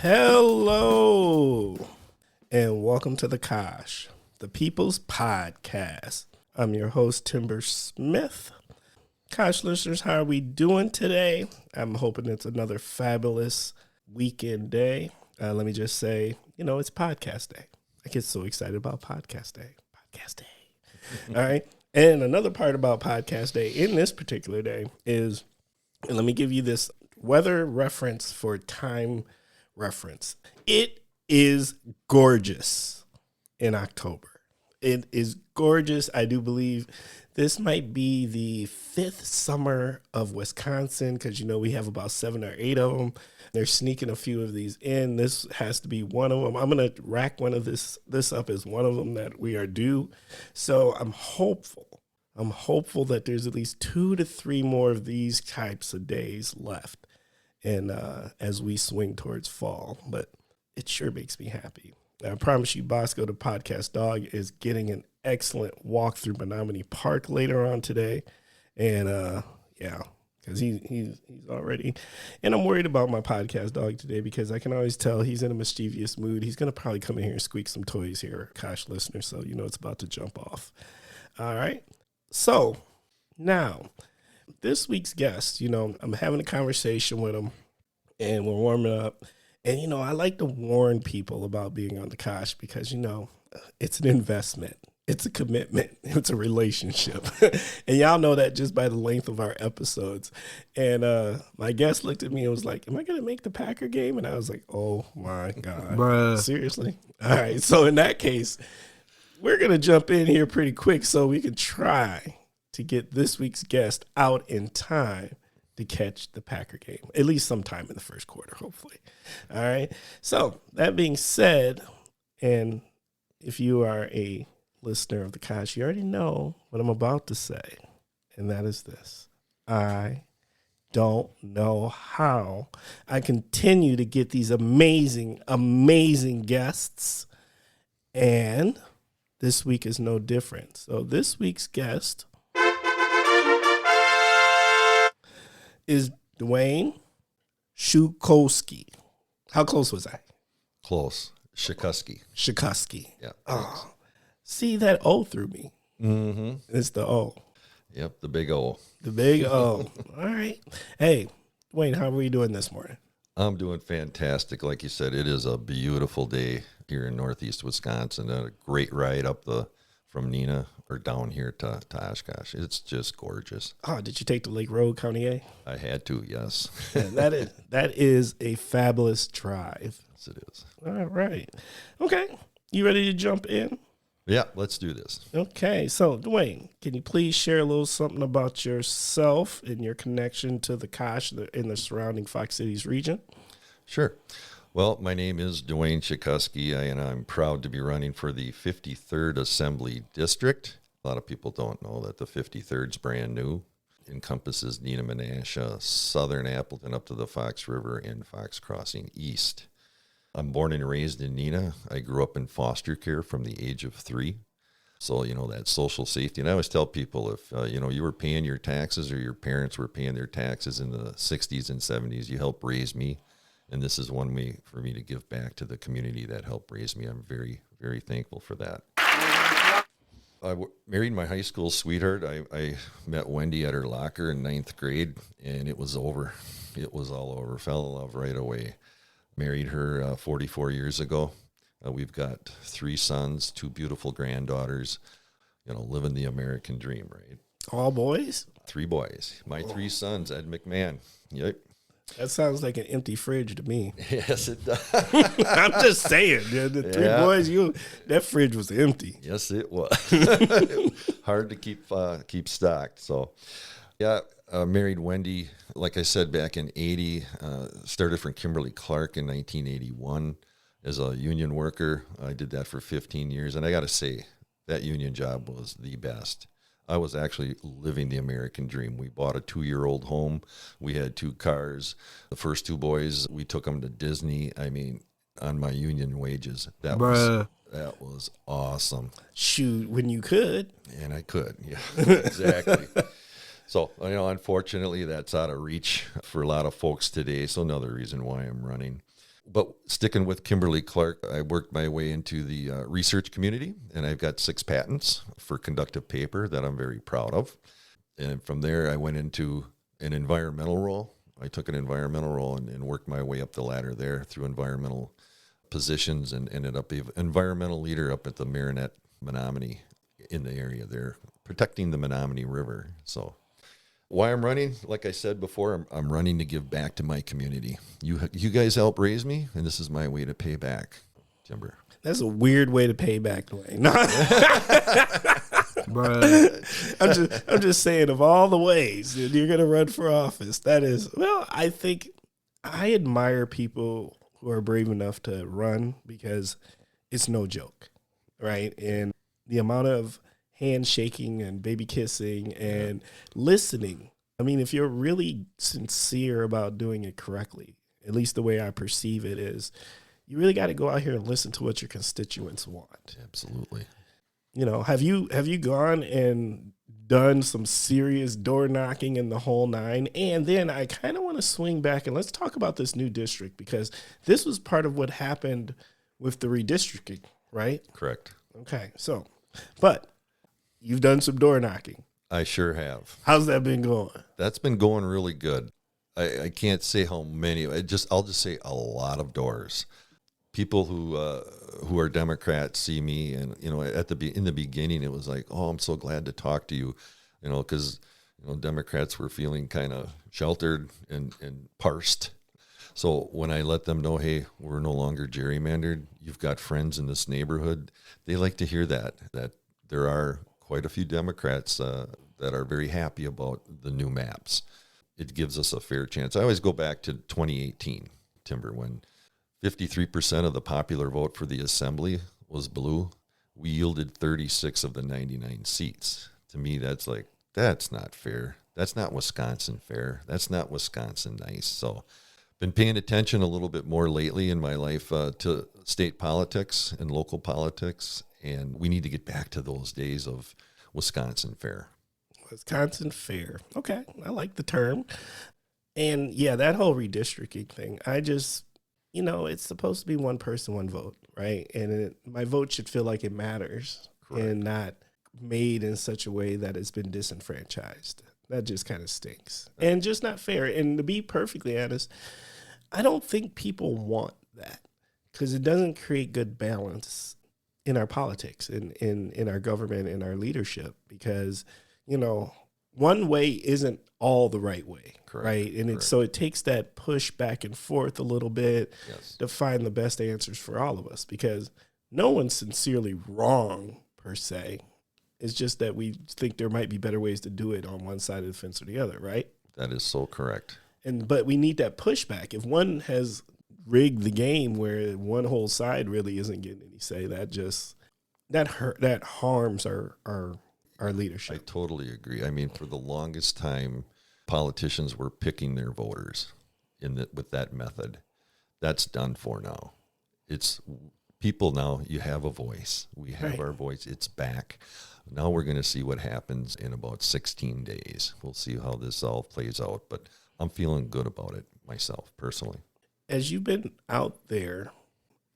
Hello, and welcome to the Kosh, the People's Podcast. I'm your host, Timber Smith. Kosh listeners, how are we doing today? I'm hoping it's another fabulous weekend day. Let me just say, it's podcast day. I get so excited about podcast day. Podcast day. All right. And another part about podcast day in this particular day is, and let me give you this weather reference for time reference. It is gorgeous in October. It is gorgeous. I do believe this might be the fifth summer of Wisconsin because, we have about 7 or 8 of them. They're sneaking a few of these in. This has to be one of them. I'm going to rack one of this up as one of them that we are due. So I'm hopeful. That there's at least 2 to 3 more of these types of days left. And as we swing towards fall, but it sure makes me happy. I promise you, Bosco, the podcast dog, is getting an excellent walk through Menominee Park later on today. And because he's already, and I'm worried about my podcast dog today because I can always tell he's in a mischievous mood. He's going to probably come in here and squeak some toys here, Kosh listeners, so it's about to jump off. All right. So now, this week's guest, I'm having a conversation with him and we're warming up. And, I like to warn people about being on the Kosh because, it's an investment. It's a commitment. It's a relationship. And y'all know that just by the length of our episodes. And my guest looked at me and was like, am I going to make the Packer game? And I was like, oh, my God. Bruh. Seriously? All right. So in that case, we're going to jump in here pretty quick so we can try to get this week's guest out in time to catch the Packer game, at least sometime in the first quarter, hopefully. All right. So that being said, and if you are a listener of the Kosh, you already know what I'm about to say, and that is this. I don't know how I continue to get these amazing, amazing guests, and this week is no different. So this week's guest is Duane Shukoski. How close was I? Close. Shukoski. Yeah. Oh, see that O through me. mm-hmm. It's the O. Yep, the big O. The big O. All right. Hey, Duane, how are we doing this morning? I'm doing fantastic. Like you said, it is a beautiful day here in northeast Wisconsin. A great ride from Neenah or down here to Oshkosh. It's just gorgeous. Oh, did you take the Lake Road, County A? I had to, yes. Yeah, that is a fabulous drive. Yes, it is. All right. Okay. You ready to jump in? Yeah, let's do this. Okay. So, Duane, can you please share a little something about yourself and your connection to the Kosh in the surrounding Fox Cities region? Sure. Well, my name is Duane Shukoski, and I'm proud to be running for the 53rd Assembly District. A lot of people don't know that the 53rd is brand new. It encompasses Neenah, Menasha, southern Appleton up to the Fox River and Fox Crossing east. I'm born and raised in Neenah. I grew up in foster care from the age of 3. So, that social safety. And I always tell people if, you were paying your taxes or your parents were paying their taxes in the 60s and 70s, you helped raise me. And this is one way for me to give back to the community that helped raise me. I'm very, very thankful for that. I married my high school sweetheart. I met Wendy at her locker in 9th grade, and it was over. It was all over. Fell in love right away. Married her 44 years ago. We've got 3 sons, 2 beautiful granddaughters, living the American dream, right? All boys? 3 boys. My 3 sons, Ed McMahon. Yep. That sounds like an empty fridge to me. Yes, it does. I'm just saying, the 3 boys, that fridge was empty. Yes, it was. Hard to keep stocked. So, married Wendy, like I said, back in 80. Started from Kimberly-Clark in 1981 as a union worker. I did that for 15 years, and I got to say, that union job was the best. I was actually living the American dream. We bought a 2-year-old home. We had 2 cars. The first 2 boys, we took them to Disney. I mean, on my union wages. That was awesome. Shoot, when you could. And I could, yeah, exactly. So, unfortunately, that's out of reach for a lot of folks today. So another reason why I'm running. But sticking with Kimberly-Clark, I worked my way into the research community, and I've got 6 patents for conductive paper that I'm very proud of. And from there, I went into an environmental role. I took an environmental role and worked my way up the ladder there through environmental positions and ended up being environmental leader up at the Marinette Menominee in the area there, protecting the Menominee River. So why I'm running, like I said before, I'm running to give back to my community. You guys help raise me, and this is my way to pay back, Timber. That's a weird way to pay back, Duane. No. But I'm just saying, of all the ways that you're going to run for office, that is, well, I think I admire people who are brave enough to run because it's no joke, right? And the amount of handshaking and baby kissing and listening. I mean, if you're really sincere about doing it correctly, at least the way I perceive it is, you really got to go out here and listen to what your constituents want. Absolutely. You know, have you gone and done some serious door knocking in the whole nine? And then I kind of want to swing back and let's talk about this new district, because this was part of what happened with the redistricting, right? Correct. Okay, so, but you've done some door knocking. I sure have. How's that been going? That's been going really good. I can't say how many. I'll just say a lot of doors. People who are Democrats see me, and in the beginning it was like, oh, I'm so glad to talk to you, because Democrats were feeling kind of sheltered and parsed. So when I let them know, hey, we're no longer gerrymandered, you've got friends in this neighborhood, they like to hear that there are quite a few Democrats that are very happy about the new maps. It gives us a fair chance. I always go back to 2018, Timber, when 53% of the popular vote for the assembly was blue. We yielded 36 of the 99 seats. To me, that's not fair. That's not Wisconsin fair. That's not Wisconsin nice. So been paying attention a little bit more lately in my life to state politics and local politics, and we need to get back to those days of Wisconsin fair. Wisconsin fair. Okay, I like the term. And yeah, that whole redistricting thing, I just, it's supposed to be one person, one vote, right? And my vote should feel like it matters. Correct. And not made in such a way that it's been disenfranchised. That just kind of stinks and just not fair. And to be perfectly honest, I don't think people want that because it doesn't create good balance in our politics, in our government, in our leadership, because, one way isn't all the right way. Correct. Right. And so it takes that push back and forth a little bit to find the best answers for all of us, because no one's sincerely wrong per se. It's just that we think there might be better ways to do it on one side of the fence or the other. Right. That is so correct. But we need that pushback. If one has rigged the game where one whole side really isn't getting any say, that harms our leadership. I totally agree. I mean, for the longest time, politicians were picking their voters with that method. That's done for now. It's people now. You have a voice. We have our voice. It's back. Now we're going to see what happens in about 16 days. We'll see how this all plays out, but I'm feeling good about it myself, personally. As you've been out there,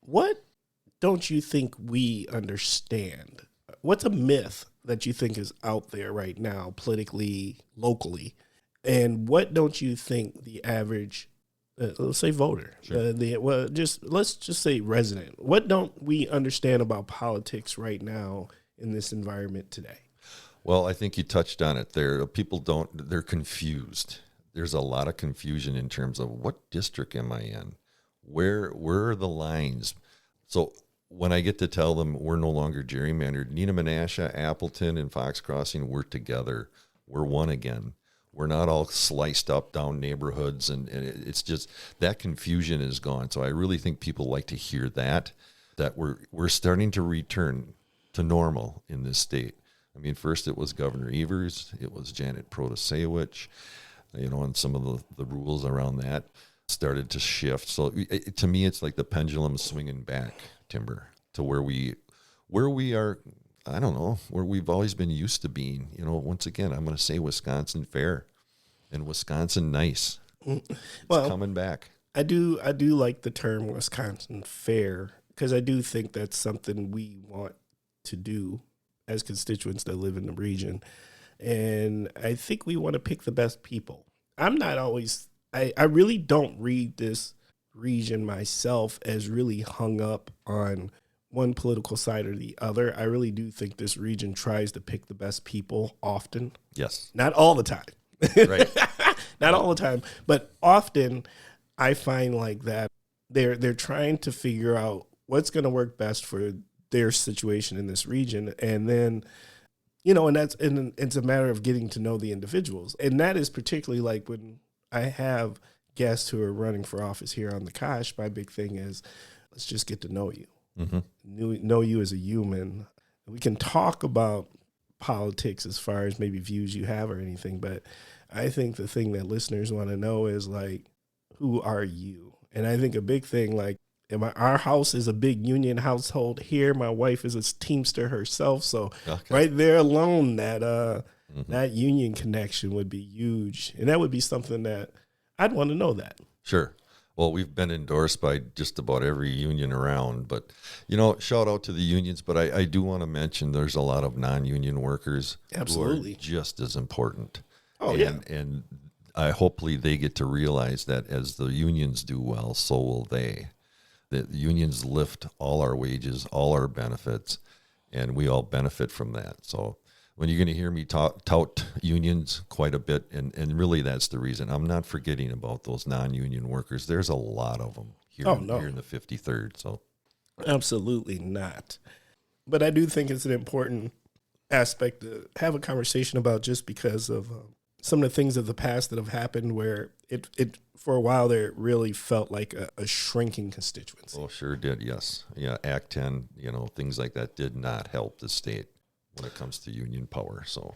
what don't you think we understand? What's a myth that you think is out there right now, politically, locally? And what don't you think the average, let's say voter, let's just say resident, what don't we understand about politics right now in this environment today? Well, I think you touched on it there. People they're confused. There's a lot of confusion in terms of what district am I in? Where are the lines? So when I get to tell them we're no longer gerrymandered, Neenah Menasha, Appleton, and Fox Crossing, we're together. We're one again. We're not all sliced up down neighborhoods, and it's just that confusion is gone. So I really think people like to hear that we're starting to return to normal in this state. I mean, first it was Governor Evers, it was Janet Protasewicz, and some of the rules around that started to shift. So to me, it's like the pendulum swinging back, Timber, to where we are. I don't know, where we've always been used to being. Once again, I'm going to say Wisconsin fair and Wisconsin nice. It's coming back. I do like the term Wisconsin fair because I do think that's something we want to do as constituents that live in the region. And I think we want to pick the best people. I'm not always, I really don't read this region myself as really hung up on one political side or the other. I really do think this region tries to pick the best people often. Yes. Not all the time. Right. Not all the time, but often I find like that they're trying to figure out what's going to work best for their situation in this region, and then and it's a matter of getting to know the individuals, and that is particularly like when I have guests who are running for office here on the Kosh. My big thing is let's just get to know you, know you as a human. We can talk about politics as far as maybe views you have or anything, but I think the thing that listeners want to know is like, who are you? And I think a big thing, like, our house is a big union household here. My wife is a Teamster herself. So right there alone, that union connection would be huge. And that would be something that I'd want to know that. Sure. Well, we've been endorsed by just about every union around, but, shout out to the unions. But I do want to mention there's a lot of non-union workers Absolutely. who are just as important. Oh, yeah. And hopefully they get to realize that as the unions do well, so will they. The unions lift all our wages, all our benefits, and we all benefit from that. So when you're going to hear me tout unions quite a bit, and really that's the reason. I'm not forgetting about those non-union workers. There's a lot of them here in the 53rd. So absolutely not. But I do think it's an important aspect to have a conversation about, just because of some of the things of the past that have happened where it for a while there it really felt like a shrinking constituency. Oh, sure did, yes. Yeah, Act 10, things like that did not help the state when it comes to union power. So,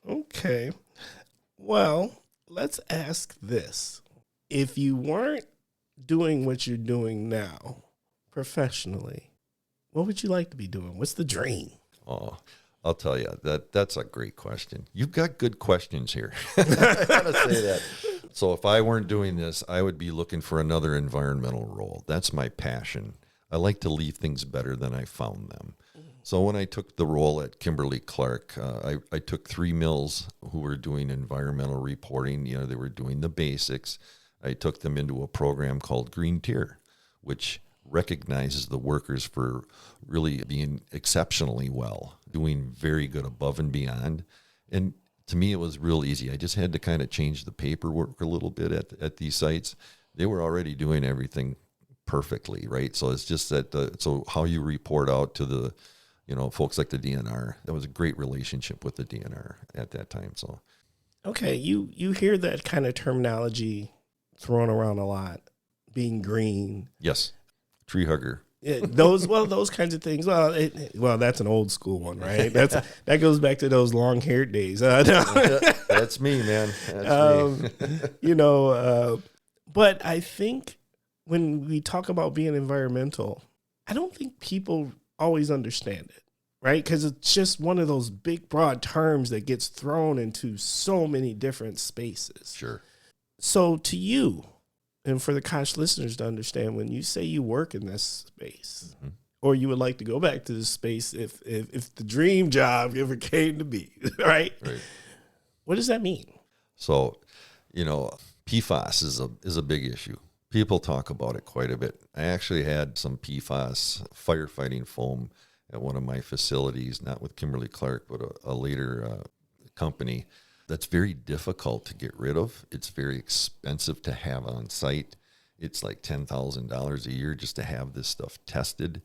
okay. Well, let's ask this. If you weren't doing what you're doing now professionally, what would you like to be doing? What's the dream? Oh, I'll tell you, that's a great question. You've got good questions here. I gotta say that. So if I weren't doing this, I would be looking for another environmental role. That's my passion. I like to leave things better than I found them. So when I took the role at Kimberly-Clark, I took 3 mills who were doing environmental reporting. They were doing the basics. I took them into a program called Green Tier, which recognizes the workers for really being exceptionally well, doing very good above and beyond. And to me, it was real easy. I just had to kind of change the paperwork a little bit at these sites. They were already doing everything perfectly, right? So it's just that, so how you report out to the, folks like the DNR, that was a great relationship with the DNR at that time. So, okay, you hear that kind of terminology thrown around a lot, being green. Yes. Tree hugger. Yeah, those kinds of things. Well, that's an old school one, right? That goes back to those long haired days. No. That's me, man. That's me. But I think when we talk about being environmental, I don't think people always understand it, right? Because it's just one of those big, broad terms that gets thrown into so many different spaces. Sure. So to you, and for the Kosh listeners to understand, when you say you work in this space, or you would like to go back to this space if the dream job ever came to be, right? What does that mean? So, PFAS is a big issue. People talk about it quite a bit. I actually had some PFAS firefighting foam at one of my facilities, not with Kimberly-Clark, but a later company. That's very difficult to get rid of. It's very expensive to have on site. It's like $10,000 a year just to have this stuff tested.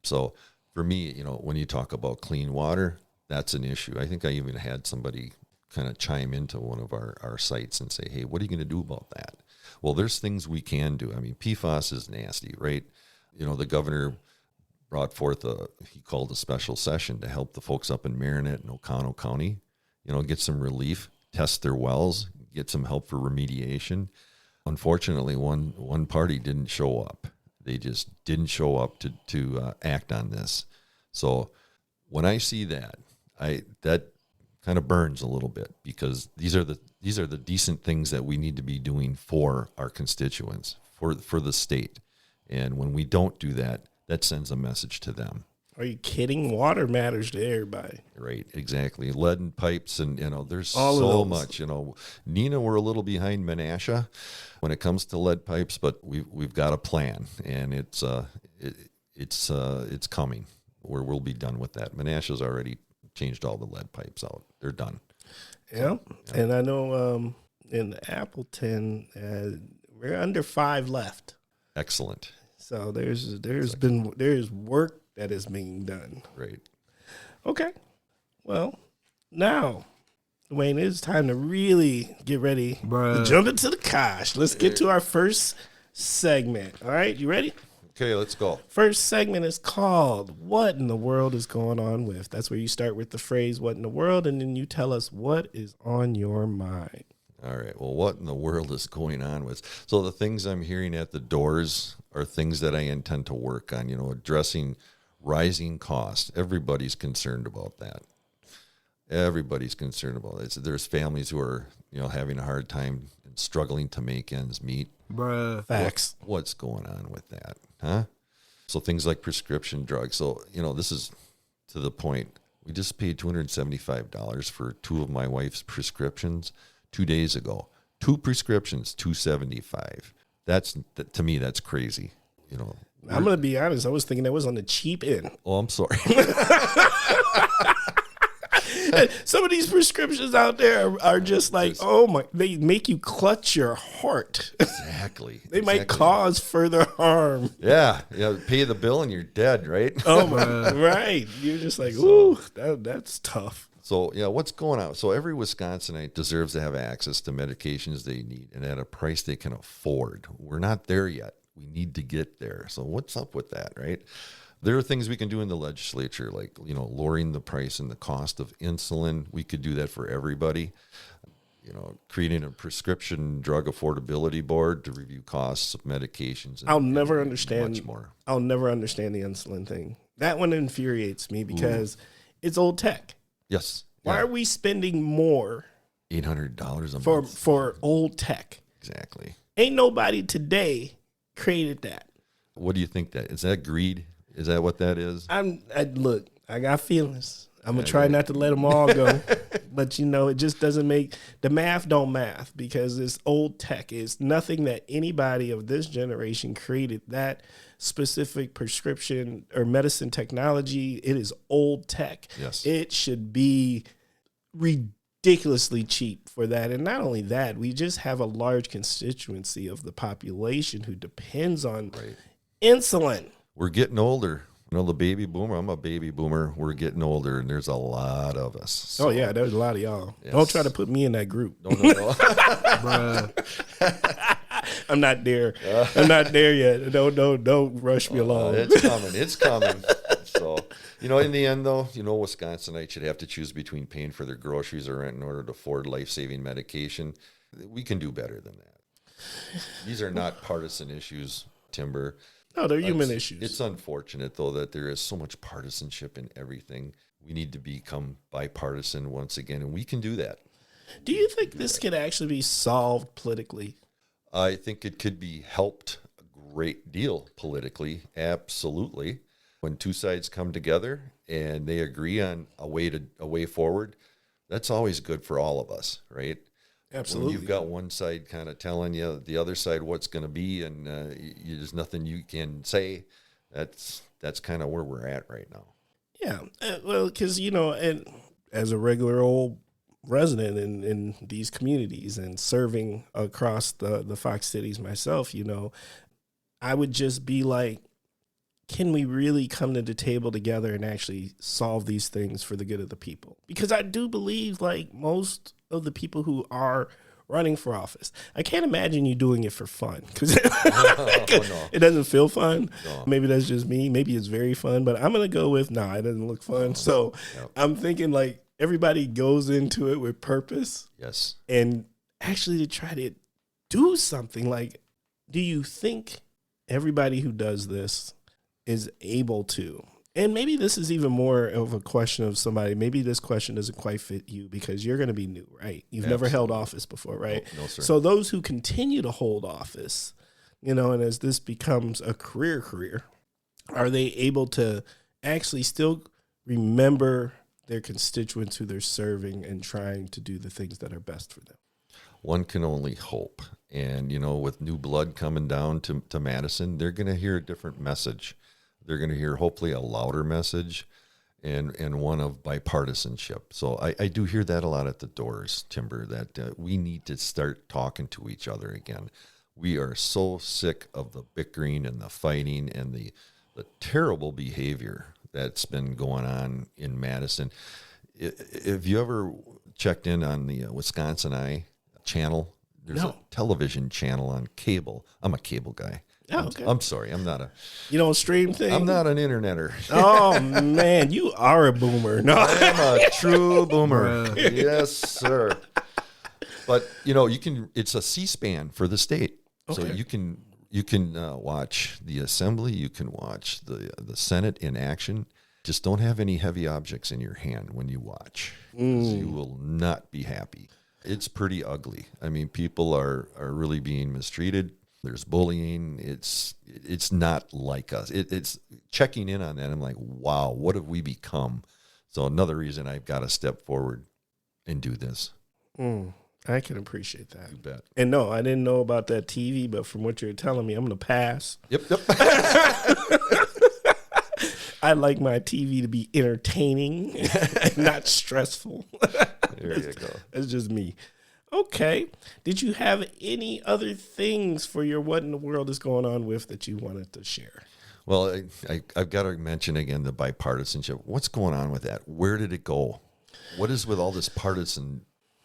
So for me, when you talk about clean water, that's an issue. I think I even had somebody kind of chime into one of our sites and say, hey, what are you going to do about that? Well, there's things we can do. I mean, PFAS is nasty, right? The governor brought forth he called a special session to help the folks up in Marinette and Oconto County, get some relief, test their wells, get some help for remediation. Unfortunately, one party didn't show up. They just didn't show up to act on this. So when I see that kind of burns a little bit, because these are the decent things that we need to be doing for our constituents, for the state. And when we don't do that, that sends a message to them. Are you kidding? Water matters to everybody. Right, exactly. Lead and pipes, and there's All so much. Nina, we're a little behind Menasha when it comes to lead pipes, but we've got a plan, and it's coming. Where we'll be done with that. Menasha's already changed all the lead pipes out. They're done. Yeah, and I know in Appleton we're under 5 left. Excellent. So there's work that is being done. Great. Okay. Well, now, Duane, it's time to really get ready to jump into the Kosh. Let's get to our first segment. All right, you ready? Okay, let's go. First segment is called What in the World is Going On With? That's where you start with the phrase, what in the world, and then you tell us what is on your mind. All right. Well, what in the world is going on with? So the things I'm hearing at the doors are things that I intend to work on, addressing rising costs. Everybody's concerned about that. Everybody's concerned about it. There's families who are, having a hard time and struggling to make ends meet. Facts. What's going on with that? Huh? So things like prescription drugs. So, this is to the point. We just paid $275 for 2 of my wife's prescriptions 2 days ago. 2 prescriptions, $275. To me, that's crazy. I'm going to be honest. I was thinking that was on the cheap end. Oh, I'm sorry. Some of these prescriptions out there are just like, they make you clutch your heart. Exactly. They might cause further harm. Yeah. Pay the bill and you're dead, right? Oh my, right. You're just like, ooh, that's tough. So, what's going on? So every Wisconsinite deserves to have access to medications they need and at a price they can afford. We're not there yet. We need to get there. So what's up with that, right? There are things we can do in the legislature, like, lowering the price and the cost of insulin. We could do that for everybody. Creating a prescription drug affordability board to review costs of medications. I'll never understand much more. I'll never understand the insulin thing. That one infuriates me because it's old tech. Yes. Why are we spending more $800 a month for old tech? Exactly. Ain't nobody today created that. What do you think that is? That greed? Is that what that is? Look, I got feelings. I'm going to try not to let them all go. But, it just doesn't make – the math don't math because this old tech is nothing that anybody of this generation created. That specific prescription or medicine technology, it is old tech. Yes. It should be ridiculously cheap for that. And not only that, we just have a large constituency of the population who depends on insulin. We're getting older. The baby boomer, I'm a baby boomer. We're getting older, and there's a lot of us. So. Oh, yeah, there's a lot of y'all. Yes. Don't try to put me in that group. No. I'm not there. I'm not there yet. Don't rush me along. It's coming. So, in the end, though, Wisconsinites should have to choose between paying for their groceries or rent in order to afford life-saving medication. We can do better than that. These are not partisan issues, Timber. No, they're human issues. It's unfortunate, though, that there is so much partisanship in everything. We need to become bipartisan once again, and we can do that. Do you think this could actually be solved politically? I think it could be helped a great deal politically, absolutely. When 2 sides come together and they agree on a way forward, that's always good for all of us, right? Absolutely. When you've got one side kind of telling you the other side what's going to be, and there's nothing you can say. That's kind of where we're at right now. Yeah, well, because and as a regular old resident in these communities and serving across the Fox cities myself, I would just be like, can we really come to the table together and actually solve these things for the good of the people? Because I do believe, like most of the people who are running for office, I can't imagine you doing it for fun because it doesn't feel fun. No. Maybe that's just me. Maybe it's very fun, but I'm going to go with, it doesn't look fun. So I'm thinking like everybody goes into it with purpose. Yes. And actually to try to do something. Like, do you think everybody who does this is able to? And maybe this is even more of a question of somebody. Maybe this question doesn't quite fit you because you're going to be new, right? You've never held office before, right? No, sir. So those who continue to hold office, and as this becomes a career, are they able to actually still remember their constituents who they're serving and trying to do the things that are best for them? One can only hope. And, with new blood coming down to Madison, they're going to hear a different message. They're going to hear hopefully a louder message and one of bipartisanship. So I do hear that a lot at the doors, Timber, that we need to start talking to each other again. We are so sick of the bickering and the fighting and the terrible behavior that's been going on in Madison. Have you ever checked in on the Wisconsin Eye channel? There's a television channel on cable. I'm a cable guy. Oh, okay. I'm sorry. I'm not a... You don't stream things? I'm not an interneter. Oh, man. You are a boomer. No. I am a true boomer. Yes, sir. But, it's a C-SPAN for the state. Okay. So you can watch the assembly. You can watch the Senate in action. Just don't have any heavy objects in your hand when you watch. You will not be happy. It's pretty ugly. I mean, people are really being mistreated. There's bullying. It's not like us. It's checking in on that. I'm like, wow, what have we become? So another reason I've got to step forward and do this. I can appreciate that. You bet. And no, I didn't know about that TV, but from what you're telling me, I'm going to pass. Yep. I like my TV to be entertaining and not stressful. There you go. That's just me. Okay. Did you have any other things for your what in the world is going on with that you wanted to share? Well, I've got to mention again the bipartisanship. What's going on with that? Where did it go? What is with all this partisan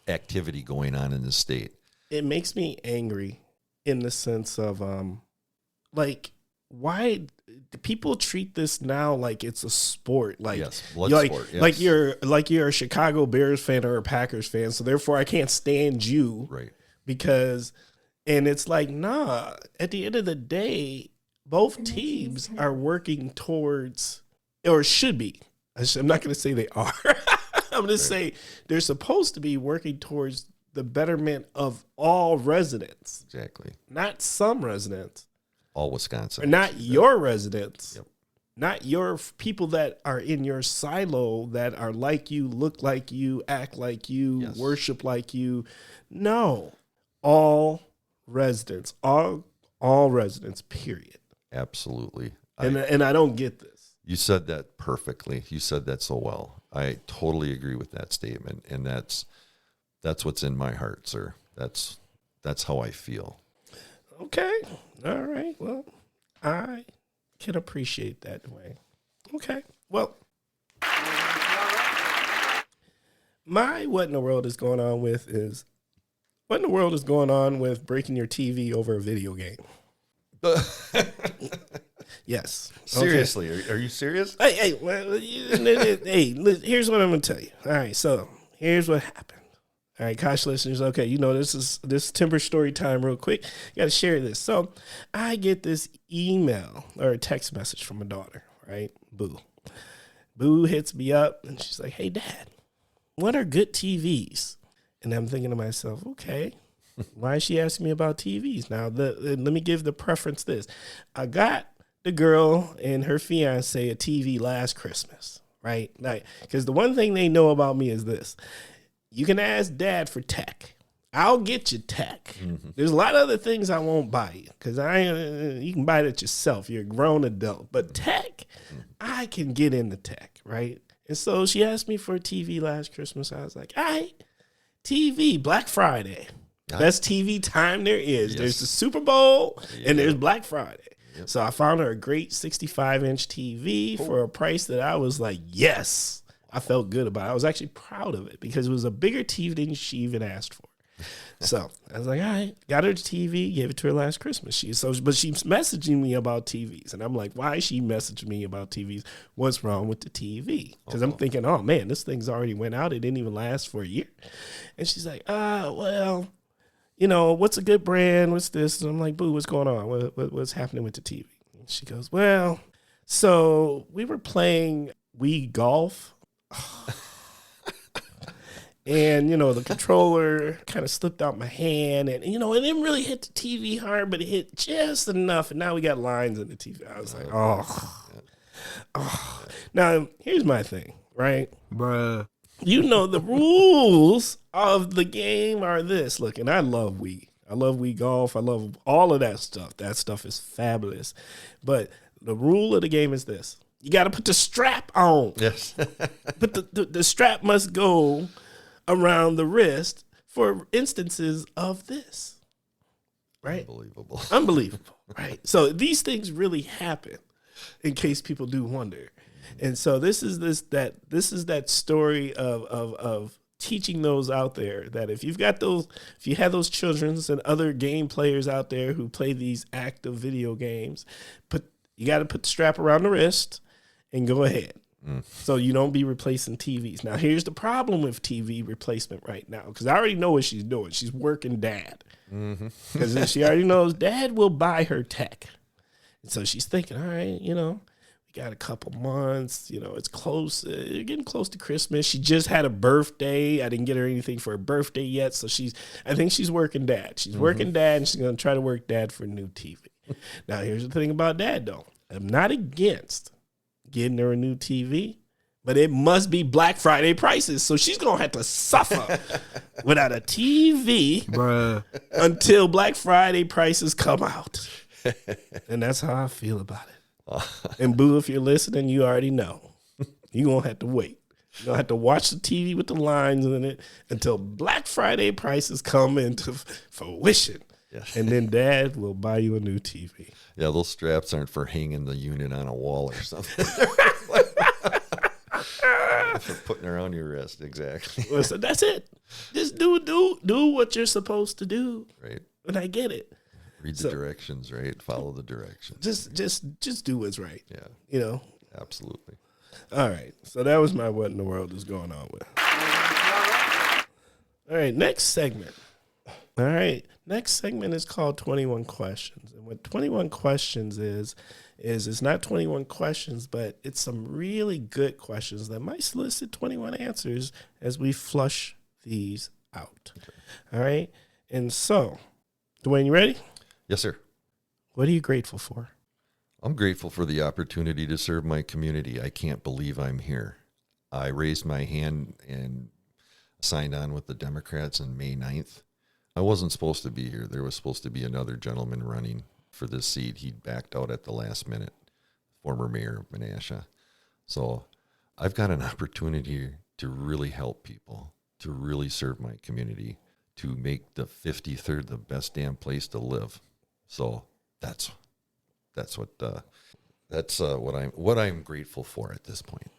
activity going on in the state? It makes me angry in the sense of, why do people treat this now like it's a sport? Like, yes, blood sport. Yes. Like you're a Chicago Bears fan or a Packers fan, so therefore I can't stand you, right? And it's like, nah. At the end of the day, both teams are working towards, or should be. I'm not going to say they are. I'm going to say they're supposed to be working towards the betterment of all residents. Exactly. Not some residents. All Wisconsin. Or not your residents. Yep. Not your people that are in your silo that are like you, look like you, act like you, worship like you. No. All residents. All residents, period. Absolutely. And I don't get this. You said that perfectly. You said that so well. I totally agree with that statement. And that's what's in my heart, sir. That's how I feel. Okay. All right. Well, I can appreciate that, Duane. Okay. Well, my what in the world is going on with breaking your TV over a video game? Yes. Seriously, okay. Are you serious? Hey, here's what I'm going to tell you. All right, so here's what happened. All right, Kosh listeners, okay, this is Timber story time real quick. Got to share this. So I get this email or a text message from my daughter, right? Boo. Boo hits me up, and she's like, hey, Dad, what are good TVs? And I'm thinking to myself, okay, why is she asking me about TVs? Now, let me give the preference this. I got the girl and her fiance a TV last Christmas, right? Because the one thing they know about me is this. You can ask Dad for tech. I'll get you tech. Mm-hmm. There's a lot of other things I won't buy you because you can buy it yourself. You're a grown adult. But tech, I can get into tech, right? And so she asked me for a TV last Christmas. I was like, all right, TV, Black Friday. Best TV time there is. Yes. There's the Super Bowl and there's Black Friday. Yep. So I found her a great 65-inch TV for a price that I was like, yes. I felt good about it. I was actually proud of it because it was a bigger TV than she even asked for. So I was like, all right, got her the TV, gave it to her last Christmas. But she's messaging me about TVs. And I'm like, why is she messaging me about TVs? What's wrong with the TV? Because I'm thinking, oh, man, this thing's already went out. It didn't even last for a year. And she's like, well, what's a good brand? What's this? And I'm like, boo, what's going on? What's happening with the TV? And she goes, well, So we were playing Wii Golf. And, the controller kind of slipped out my hand. And, it didn't really hit the TV hard, but it hit just enough. And now we got lines in the TV. I was like, oh. Now, here's my thing, right? Bruh. The rules of the game are this. Look, and I love Wii. I love Wii Golf. I love all of that stuff. That stuff is fabulous. But the rule of the game is this. You got to put the strap on. Yes. But the strap must go around the wrist for instances of this. Right? Unbelievable. Right? So these things really happen, in case people do wonder. And so this is that story of teaching those out there that if you have those children and other game players out there who play these active video games, you got to put the strap around the wrist and go ahead. So you don't be replacing TVs. Now, here's the problem with TV replacement right now, because I already know what she's doing. She's working dad. Because she already knows dad will buy her tech. And so she's thinking, all right, we got a couple months. It's close. Getting close to Christmas. She just had a birthday. I didn't get her anything for her birthday yet. So I think she's working dad. She's working dad, and she's going to try to work dad for a new TV. Now, here's the thing about dad, though. I'm not against getting her a new TV, but it must be Black Friday prices. So she's going to have to suffer without a TV Bruh. until Black Friday prices come out. And that's how I feel about it. And Boo, if you're listening, you already know. You're going to have to wait. You're going to have to watch the TV with the lines in it until Black Friday prices come into fruition. Yeah. And then dad will buy you a new TV. Yeah, those straps aren't for hanging the unit on a wall or something. For putting around your wrist, exactly. Well, so that's it. Just do what you're supposed to do. Right. And I get it. Read the directions, right? Follow the directions. Just do what's right. Yeah. Absolutely. All right. So that was my what in the world is going on with. All right, next segment. All right. Next segment is called 21 Questions. And what 21 Questions is it's not 21 questions, but it's some really good questions that might solicit 21 answers as we flush these out. Okay. All right. And so, Duane, you ready? Yes, sir. What are you grateful for? I'm grateful for the opportunity to serve my community. I can't believe I'm here. I raised my hand and signed on with the Democrats on May 9th. I wasn't supposed to be here. There was supposed to be another gentleman running for this seat. He backed out at the last minute, former mayor of Menasha. So I've got an opportunity to really help people, to really serve my community, to make the 53rd the best damn place to live. So that's what I'm grateful for at this point.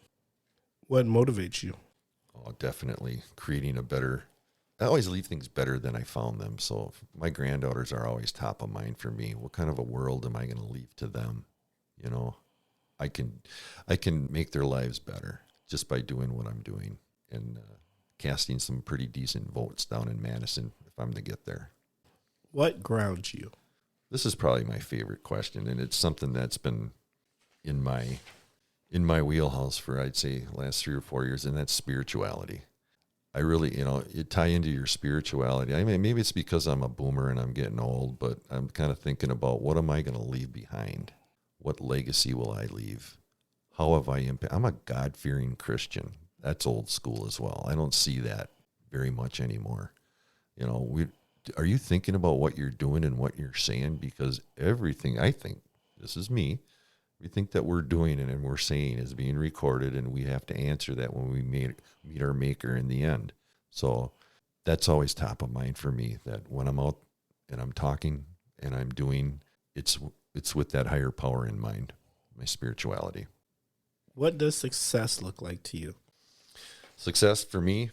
What motivates you? Oh, definitely creating a better. I always leave things better than I found them. So my granddaughters are always top of mind for me. What kind of a world am I going to leave to them? I can make their lives better just by doing what I'm doing and casting some pretty decent votes down in Madison if I'm to get there. What grounds you? This is probably my favorite question, and it's something that's been in my wheelhouse for, I'd say, last 3 or 4 years, and that's spirituality. I really, you tie into your spirituality. I mean, maybe it's because I'm a boomer and I'm getting old, but I'm kind of thinking about what am I going to leave behind? What legacy will I leave? How have I impacted? I'm a God-fearing Christian. That's old school as well. I don't see that very much anymore. Are you thinking about what you're doing and what you're saying? Because everything, I think, this is me, we think that we're doing it and we're saying is being recorded, and we have to answer that when we meet our maker in the end. So that's always top of mind for me, that when I'm out and I'm talking and I'm doing, it's with that higher power in mind, my spirituality. What does success look like to you? Success for me,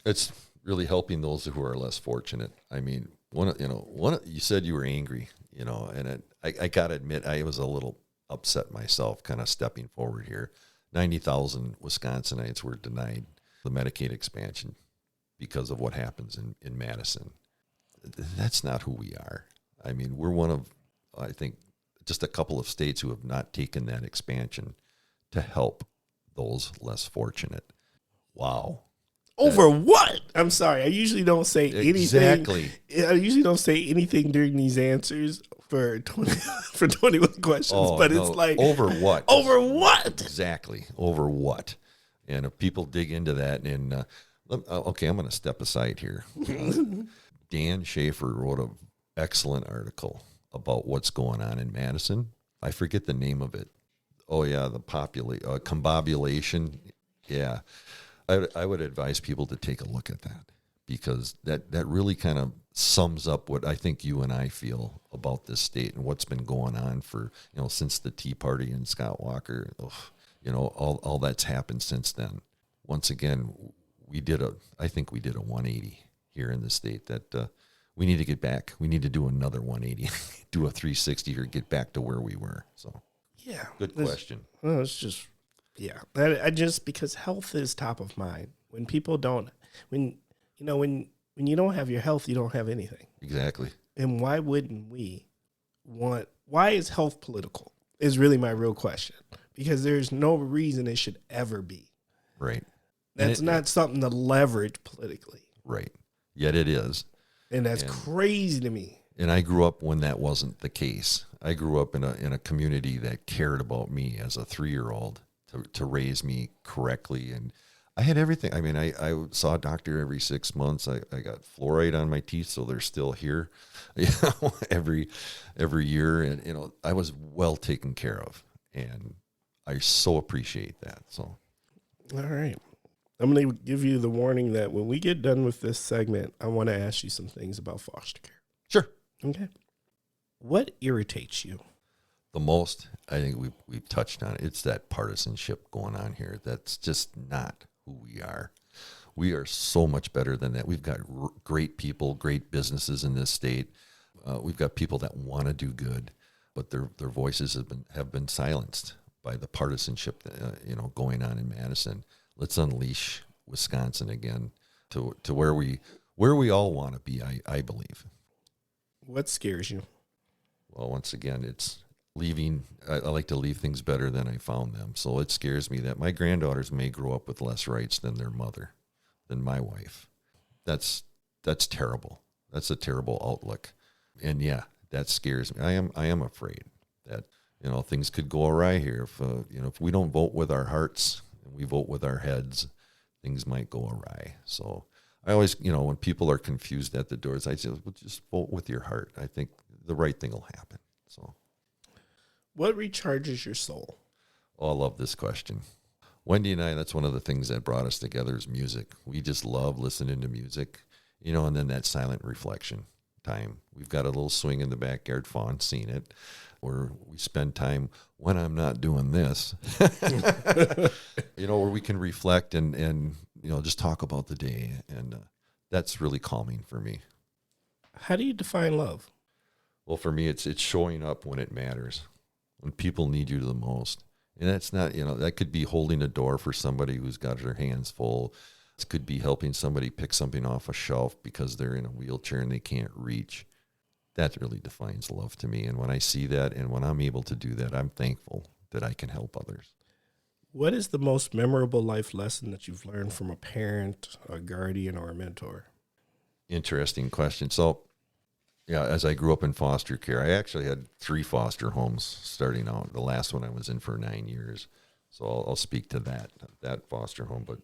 it's really helping those who are less fortunate. I mean, you said you were angry, and I got to admit, I was a little upset myself, kind of stepping forward here. 90,000 Wisconsinites were denied the Medicaid expansion because of what happens in Madison. That's not who we are. I mean, we're one of, I think, just a couple of states who have not taken that expansion to help those less fortunate. Wow. Over what? I'm sorry. I usually don't say anything. Exactly. I usually don't say anything during these answers for 21 questions, but no. it's like over what? Over what? Exactly. Over what? And if people dig into that, and okay, I'm going to step aside here. Dan Schaefer wrote an excellent article about what's going on in Madison. I forget the name of it. Oh yeah, the combobulation. Yeah. I would advise people to take a look at that, because that really kind of sums up what I think you and I feel about this state and what's been going on for, since the Tea Party and Scott Walker. All that's happened since then. Once again, I think we did a 180 here in the state that we need to get back. We need to do another 180, do a 360 or get back to where we were. So yeah, good question. Well, it's just. Yeah, because health is top of mind. When people don't, when you don't have your health, you don't have anything. Exactly. And why wouldn't we why is health political? Is really my real question. Because there's no reason it should ever be. Right. That's not something to leverage politically. Right. Yet it is. And that's crazy to me. And I grew up when that wasn't the case. I grew up in a community that cared about me as a 3-year-old. To raise me correctly. And I had everything. I mean, I saw a doctor every 6 months. I got fluoride on my teeth, so they're still here, every year. And, I was well taken care of, and I so appreciate that. So. All right. I'm going to give you the warning that when we get done with this segment, I want to ask you some things about foster care. Sure. Okay. What irritates you? The most, I think we've touched on it. It's that partisanship going on here. That's just not who we are. We are so much better than that. We've got great people, great businesses in this state. We've got people that want to do good, but their voices have been silenced by the partisanship going on in Madison. Let's unleash Wisconsin again to where we all want to be. I believe. What scares you? Well, once again, it's leaving. I like to leave things better than I found them. So it scares me that my granddaughters may grow up with less rights than their mother, than my wife. That's terrible. That's a terrible outlook. And yeah, that scares me. I am afraid that, things could go awry here. If we don't vote with our hearts and we vote with our heads, things might go awry. So I always, when people are confused at the doors, I say, well, just vote with your heart. I think the right thing will happen. So. What recharges your soul? Oh, I love this question. Wendy and I, that's one of the things that brought us together is music. We just love listening to music, and then that silent reflection time. We've got a little swing in the backyard, Fawn's seen it, where we spend time when I'm not doing this, where we can reflect and just talk about the day. And that's really calming for me. How do you define love? Well, for me, it's showing up when it matters. When people need you the most. And that's not, that could be holding a door for somebody who's got their hands full. It could be helping somebody pick something off a shelf because they're in a wheelchair and they can't reach. That really defines love to me. And when I see that and when I'm able to do that, I'm thankful that I can help others. What is the most memorable life lesson that you've learned from a parent, a guardian, or a mentor? Interesting question. So, yeah, as I grew up in foster care, I actually had 3 foster homes starting out. The last one I was in for 9 years. So I'll speak to that foster home. But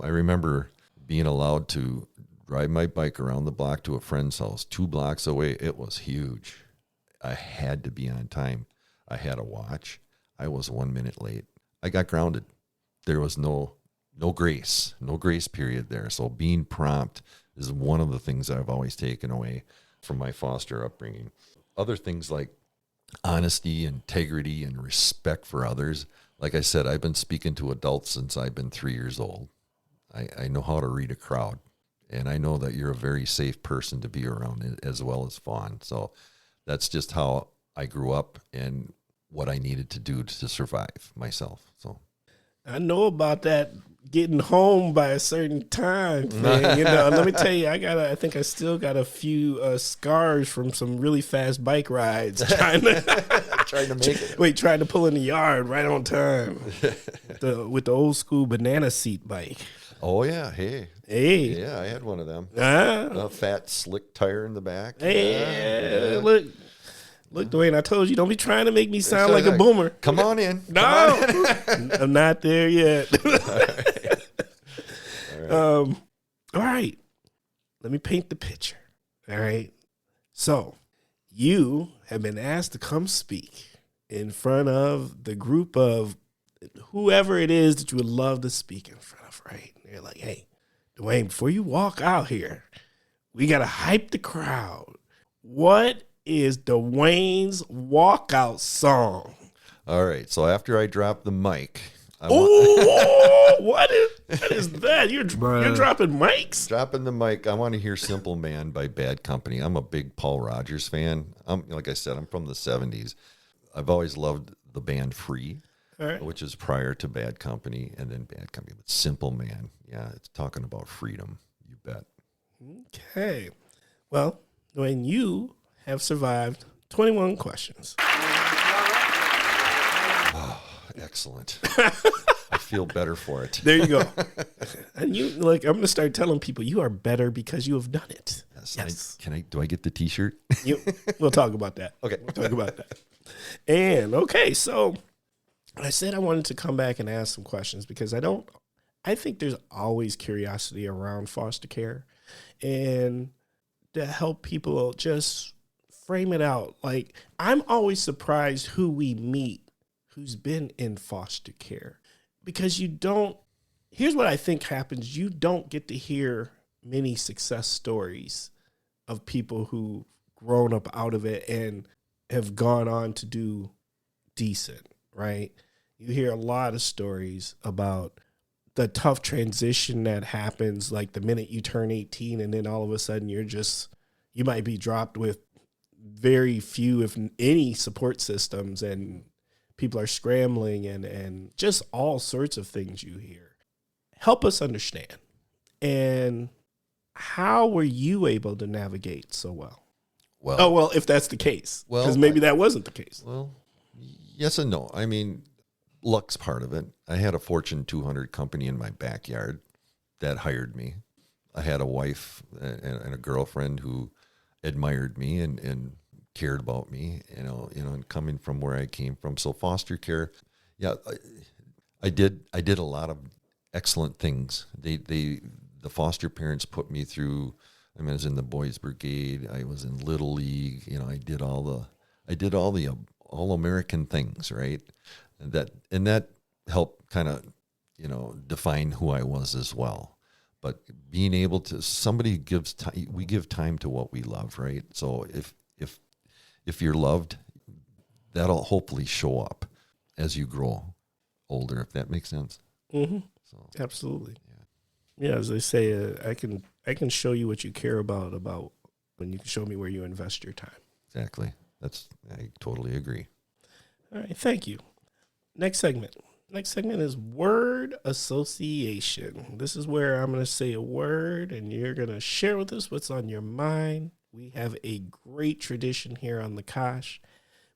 I remember being allowed to ride my bike around the block to a friend's house 2 blocks away. It was huge. I had to be on time. I had a watch. I was 1 minute late. I got grounded. There was no grace period there. So being prompt is one of the things I've always taken away from my foster upbringing. Other things like honesty, integrity, and respect for others. Like I said, I've been speaking to adults since I've been 3 years old. I know how to read a crowd, and I know that you're a very safe person to be around as well as Fawn. So that's just how I grew up and what I needed to do to survive myself. So I know about that getting home by a certain time thing. You know, let me tell you, I think I still got a few scars from some really fast bike rides trying to make it. Trying to pull in the yard right on time with the old school banana seat bike. Oh yeah, hey, yeah, I had one of them. A fat slick tire in the back. Hey, Look, Duane, I told you, don't be trying to make me sound like a boomer. Come on in. No, I'm not there yet. All right. Let me paint the picture. All right. So you have been asked to come speak in front of the group of whoever it is that you would love to speak in front of, right? You're like, hey, Duane, before you walk out here, we got to hype the crowd. What is Duane's walkout song? All right. So after I drop the mic, what is that? You're dropping mics? Dropping the mic. I want to hear Simple Man by Bad Company. I'm a big Paul Rogers fan. Like I said, I'm from the 70s. I've always loved the band Free, which is prior to Bad Company and then Bad Company. But Simple Man, yeah, it's talking about freedom. You bet. Okay. Well, Duane, you have survived 21 questions. Oh, excellent. I feel better for it. There you go. And I'm going to start telling people you are better because you have done it. Yes. Do I get the t-shirt? We'll talk about that. Okay. We'll talk about that. And okay, so I said I wanted to come back and ask some questions because I think there's always curiosity around foster care and to help people just frame it out. Like, I'm always surprised who we meet who's been in foster care because here's what I think happens. You don't get to hear many success stories of people who've grown up out of it and have gone on to do decent, right? You hear a lot of stories about the tough transition that happens, like the minute you turn 18 and then all of a sudden you might be dropped with very few, if any, support systems and people are scrambling and just all sorts of things you hear. Help us understand. And how were you able to navigate so well? Well, if that's the case, because maybe that wasn't the case. Well, yes and no. I mean, luck's part of it. I had a Fortune 200 company in my backyard that hired me. I had a wife and a girlfriend who admired me and cared about me, and coming from where I came from. So foster care, yeah, I did a lot of excellent things. The foster parents put me through. I mean, I was in the Boys Brigade. I was in Little League. I did all the all-American things, right? And that helped kind of, define who I was as well. But being able to, somebody gives time, we give time to what we love, right? So if you're loved, that'll hopefully show up as you grow older, if that makes sense. Mm-hmm. So, absolutely. Yeah, as they say, I can show you what you care about when you can show me where you invest your time. Exactly. I totally agree. All right, thank you. Next segment. Next segment is word association. This is where I'm going to say a word and you're going to share with us what's on your mind. We have a great tradition here on the Kosh.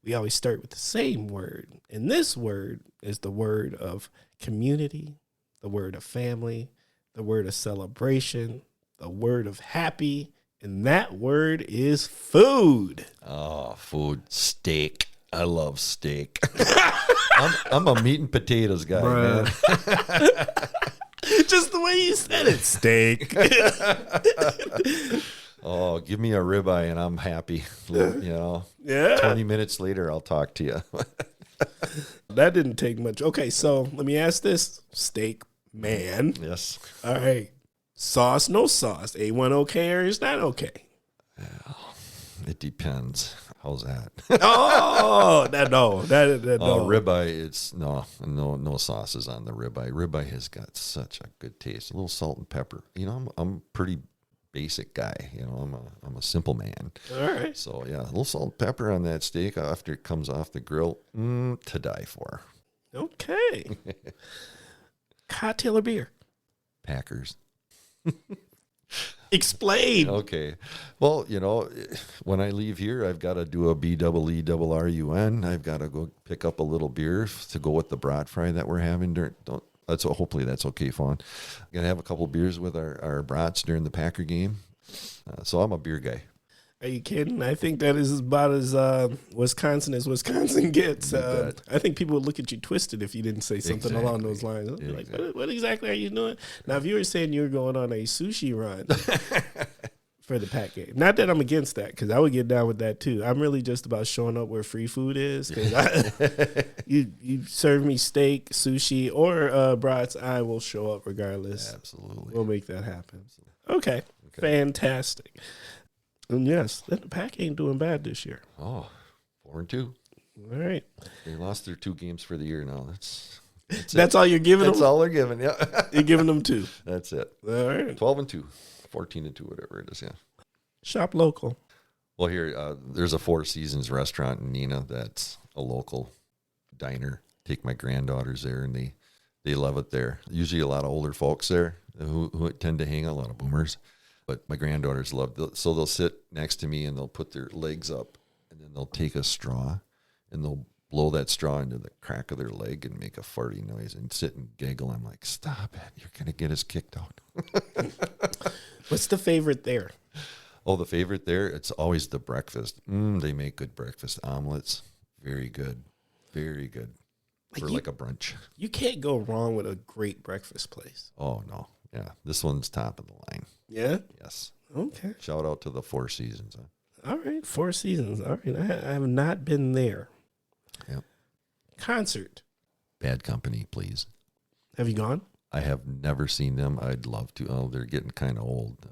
We always start with the same word. And this word is the word of community, the word of family, the word of celebration, the word of happy, and that word is food. Oh, food. Steak. I love steak. I'm a meat and potatoes guy, man. Just the way you said it, steak. Oh, give me a ribeye and I'm happy. Yeah. 20 minutes later, I'll talk to you. That didn't take much. Okay, so let me ask this. Steak man. Yes. All right. Sauce, no sauce. A1 okay or is that okay? It depends. How's that? No. Oh, ribeye, it's no sauces on the ribeye. Ribeye has got such a good taste. A little salt and pepper. I'm pretty basic guy. I'm a simple man. All right. So yeah, a little salt and pepper on that steak after it comes off the grill, to die for. Okay. Cocktail or beer? Packers. Explain. Okay. Well, when I leave here, I've got to do a BEERUN. I've got to go pick up a little beer to go with the brat fry that we're having. Hopefully that's okay, Fawn. I'm going to have a couple beers with our brats during the Packer game. So I'm a beer guy. Are you kidding? I think that is about as Wisconsin as Wisconsin gets. I think people would look at you twisted if you didn't say something along those lines. Exactly. Like, what exactly are you doing? Now, if you were saying you were going on a sushi run for the Pack game, not that I'm against that, because I would get down with that too. I'm really just about showing up where free food is. You serve me steak, sushi, or brats, I will show up regardless. Absolutely. We'll make that happen. Okay. Fantastic. And yes, the Pack ain't doing bad this year. Oh, 4-2. All right. They lost their 2 games for the year now. That's all you're giving them? That's all they're giving, yeah. You're giving them 2. That's it. All right. 12-2. 14-2, whatever it is, yeah. Shop local. Well, here, there's a Four Seasons restaurant in Neenah that's a local diner. Take my granddaughters there, and they love it there. Usually a lot of older folks there who tend to hang out, a lot of boomers. But my granddaughters love it. So they'll sit next to me, and they'll put their legs up, and then they'll take a straw, and they'll blow that straw into the crack of their leg and make a farty noise and sit and giggle. I'm like, stop it. You're going to get us kicked out. What's the favorite there? Oh, the favorite there? It's always the breakfast. They make good breakfast omelets. Very good. Very good. For like a brunch. You can't go wrong with a great breakfast place. Oh, no. Yeah. This one's top of the line. Yeah? Yes. Okay. Shout out to the Four Seasons. Huh? All right. Four Seasons. All right. I have not been there. Yep. Concert. Bad Company, please. Have you gone? I have never seen them. I'd love to. Oh, they're getting kind of old.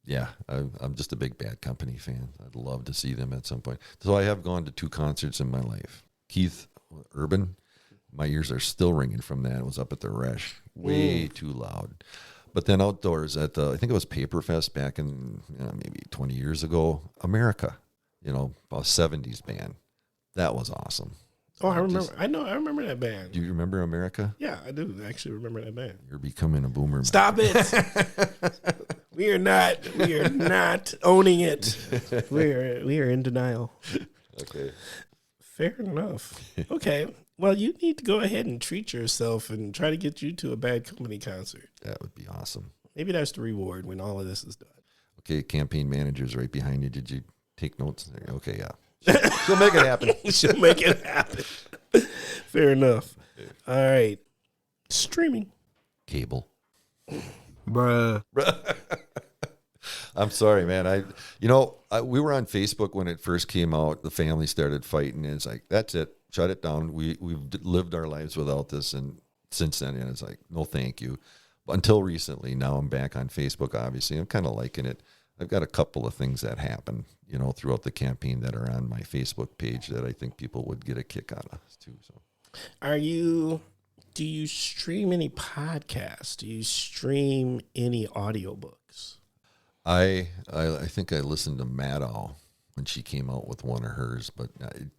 Yeah, I'm just a big Bad Company fan. I'd love to see them at some point. So I have gone to 2 concerts in my life. Keith Urban, my ears are still ringing from that. It was up at the Resch. Way too loud. But then outdoors at I think it was Paper Fest back in maybe 20 years ago, America, a 70s band. That was awesome. Oh, I remember. I remember that band. Do you remember America? Yeah, I do actually remember that band. You're becoming a boomer. Stop it. We are not owning it. We are in denial. Okay. Fair enough. Okay. Well, you need to go ahead and treat yourself and try to get you to a Bad Company concert. That would be awesome. Maybe that's the reward when all of this is done. Okay, campaign manager's right behind you. Did you take notes? Okay, yeah. She'll make it happen. She'll make it happen. Fair enough. All right. Streaming. Cable. Bruh. I'm sorry, man. We were on Facebook when it first came out. The family started fighting. And it's like, that's it. Shut it down. We've lived our lives without this. And since then, it's like, no, thank you. But until recently, now I'm back on Facebook, obviously. I'm kind of liking it. I've got a couple of things that happen, throughout the campaign that are on my Facebook page that I think people would get a kick out of too. So, do you stream any podcasts? Do you stream any audiobooks? I think I listened to Maddow when she came out with one of hers, but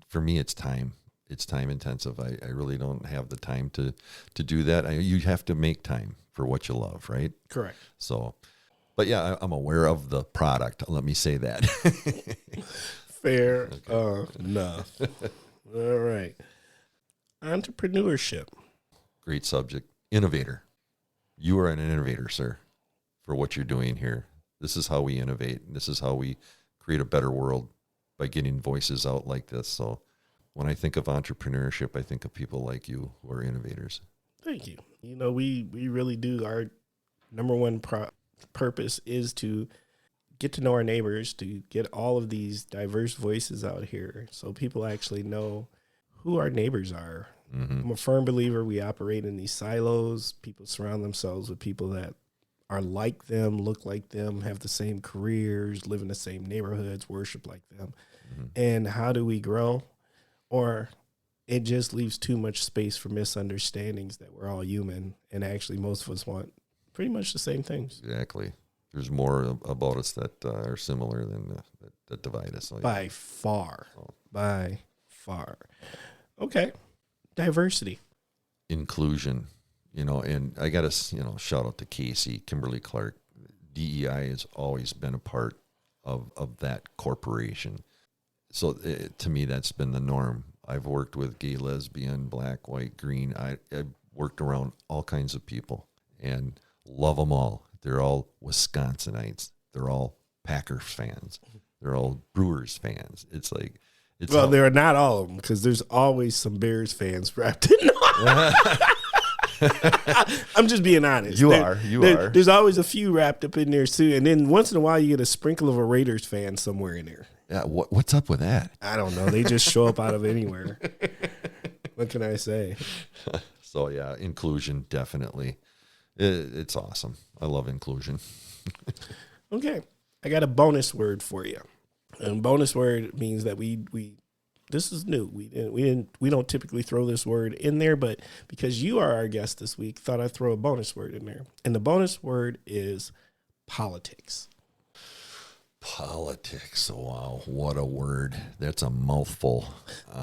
for me, it's time. It's time intensive. I really don't have the time to do that. You have to make time for what you love, right? Correct. So, but yeah, I'm aware of the product. Let me say that. Fair enough. All right. Entrepreneurship. Great subject. Innovator. You are an innovator, sir, for what you're doing here. This is how we innovate. This is how we create a better world by getting voices out like this. So when I think of entrepreneurship, I think of people like you who are innovators. Thank you. We really do. Our number one purpose is to get to know our neighbors, to get all of these diverse voices out here so people actually know who our neighbors are. Mm-hmm. I'm a firm believer we operate in these silos. People surround themselves with people that are like them, look like them, have the same careers, live in the same neighborhoods, worship like them. Mm-hmm. And how do we grow? Or it just leaves too much space for misunderstandings that we're all human, and actually most of us want pretty much the same things. Exactly. There's more about us that are similar than that divide us. By far. Okay. Diversity. inclusion, and I got to, shout out to Casey, Kimberly Clark. DEI has always been a part of that corporation. So to me, that's been the norm. I've worked with gay, lesbian, black, white, green. I've worked around all kinds of people and love them all. They're all Wisconsinites. They're all Packers fans. They're all Brewers fans. Well, they're not all of them, because there's always some Bears fans wrapped in. I'm just being honest. You are. There's always a few wrapped up in there too, and then once in a while you get a sprinkle of a Raiders fan somewhere in there. Yeah, what's up with that? I don't know. They just show up out of anywhere. What can I say? So yeah, inclusion, definitely. It's awesome. I love inclusion. Okay, I got a bonus word for you. And bonus word means that we this is new. We don't typically throw this word in there, but because you are our guest this week, thought I'd throw a bonus word in there. And the bonus word is politics. Politics. Wow, what a word. That's a mouthful.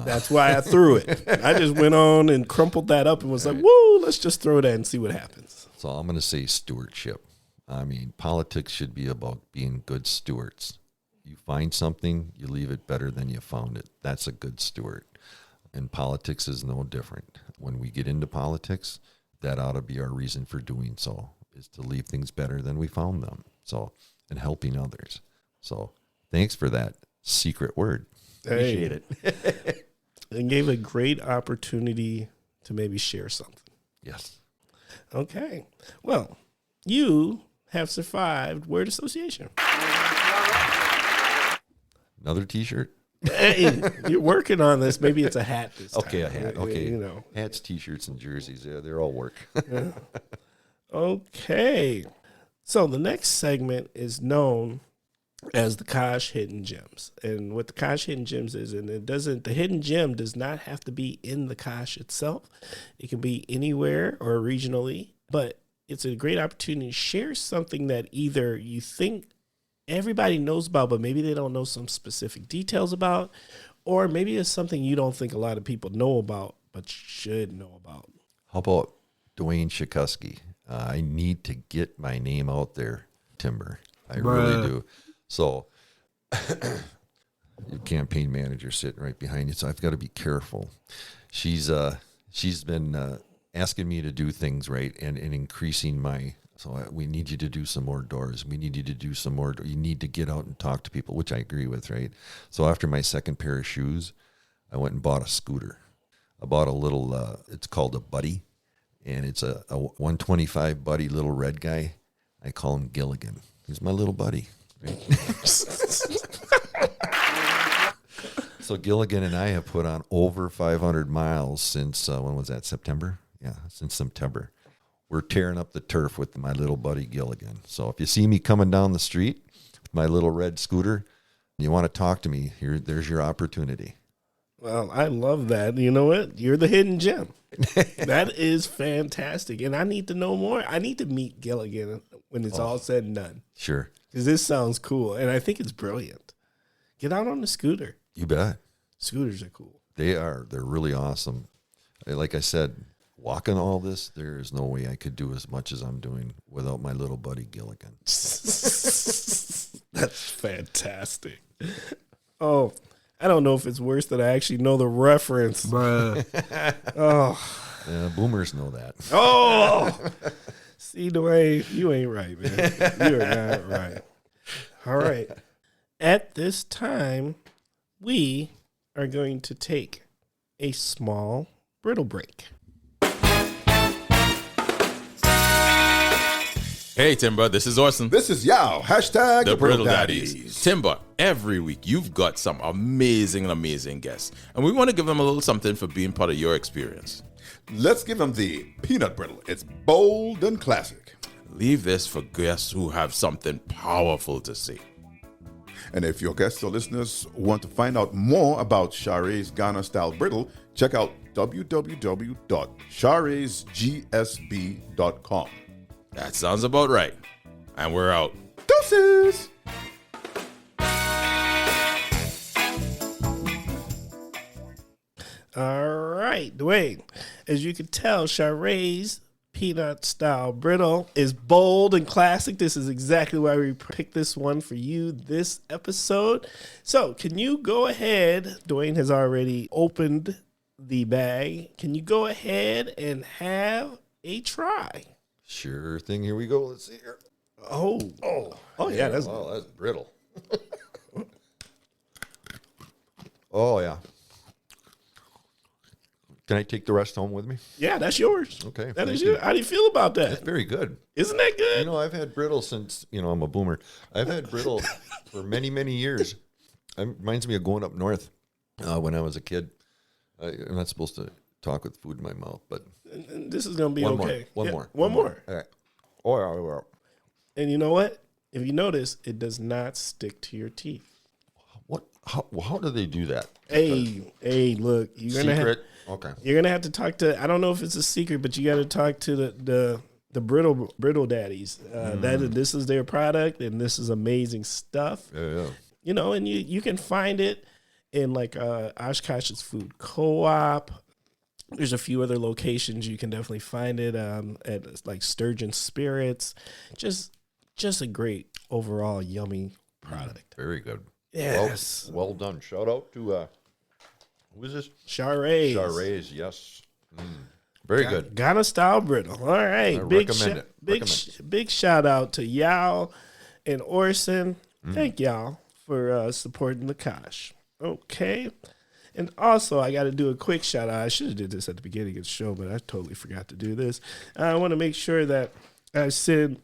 That's why I threw it. I just went on and crumpled that up and was like, woo, let's just throw that and see what happens. So I'm going to say stewardship. I mean, politics should be about being good stewards. You find something, you leave it better than you found it. That's a good steward. And politics is no different. When we get into politics, that ought to be our reason for doing so, is to leave things better than we found them. So, and helping others. So, thanks for that secret word. Appreciate it. And gave a great opportunity to maybe share something. Yes. Okay. Well, you have survived word association. Another T-shirt? Hey, you're working on this. Maybe it's a hat this time. Okay, a hat. Okay. – Hats, T-shirts, and jerseys. Yeah, they're all work. Yeah. Okay. So the next segment is known as the Kosh Hidden Gems. And what the Kosh Hidden Gems is, and the hidden gem does not have to be in the Kosh itself. It can be anywhere or regionally, but it's a great opportunity to share something that either you think everybody knows about, but maybe they don't know some specific details about, or maybe it's something you don't think a lot of people know about, but should know about. How about Duane Shukoski? I need to get my name out there, Timber. I really do. So, your campaign manager sitting right behind you, so I've got to be careful. She's been asking me to do things right and increasing my. So we need you to do some more doors. We need you to do some more. You need to get out and talk to people, which I agree with, right? So after my second pair of shoes, I went and bought a scooter. I bought a little, it's called a Buddy, and it's a 125 Buddy, little red guy. I call him Gilligan. He's my little buddy. Right? So Gilligan and I have put on over 500 miles since, when was that, September? Yeah, since September. We're tearing up the turf with my little buddy Gilligan. So if you see me coming down the street with my little red scooter, and you want to talk to me, there's your opportunity. Well, I love that. You know what? You're the hidden gem. That is fantastic. And I need to know more. I need to meet Gilligan when it's all said and done. Sure. Because this sounds cool. And I think it's brilliant. Get out on the scooter. You bet. Scooters are cool. They are. They're really awesome. Like I said, walking all this, there is no way I could do as much as I'm doing without my little buddy Gilligan. That's fantastic. Oh, I don't know if it's worse that I actually know the reference. Boomers know that. Oh, see, Duane, you ain't right, man. You are not right. All right. At this time, we are going to take a small brittle break. Hey, Timber, this is Orson. This is Yao, hashtag the Brittle Daddies. Timber, every week you've got some amazing guests, and we want to give them a little something for being part of your experience. Let's give them the peanut brittle. It's bold and classic. Leave this for guests who have something powerful to say. And if your guests or listeners want to find out more about Share's Ghana-style brittle, check out www.sharesgsb.com. That sounds about right. And we're out. Deuces! All right, Duane. As you can tell, Chare's peanut style brittle is bold and classic. This is exactly why we picked this one for you this episode. So, can you go ahead? Duane has already opened the bag. Can you go ahead and have a try? Sure thing. Here we go. Let's see here. Oh, yeah, that's that's brittle. Oh yeah. Can I take the rest home with me? yeah, that's yours. Okay, that thank is you. yours. How do you feel about That's that? very good. Isn't that good? You know, I've had brittle since, I'm a boomer. I've had brittle for many, many years. It reminds me of going up north when I was a kid. I'm not supposed to talk with food in my mouth, but And this is gonna be one okay. more. Yeah, One one more. more. All right. Oh, yeah. And you know what? If you notice, it does not stick to your teeth. What? How do they do that? Hey, look, Secret. Okay. you're gonna have to talk to. I don't know if it's a secret, but you got to talk to the brittle daddies. This is their product, and this is amazing stuff. Yeah. And you can find it in like Oshkosh's Food Co-op. There's a few other locations you can definitely find it at like Sturgeon Spirits. Just a great overall yummy product. Very good. Yes. Well done. Shout out to who is this? Chare's. Chare's. Yes. Very good. Ghana style brittle. All right. I recommend it. Big shout out to Yao and Orson. Thank y'all for supporting the Kosh. Okay. And also, I got to do a quick shout out. I should have did this at the beginning of the show, but I totally forgot to do this. I want to make sure that I send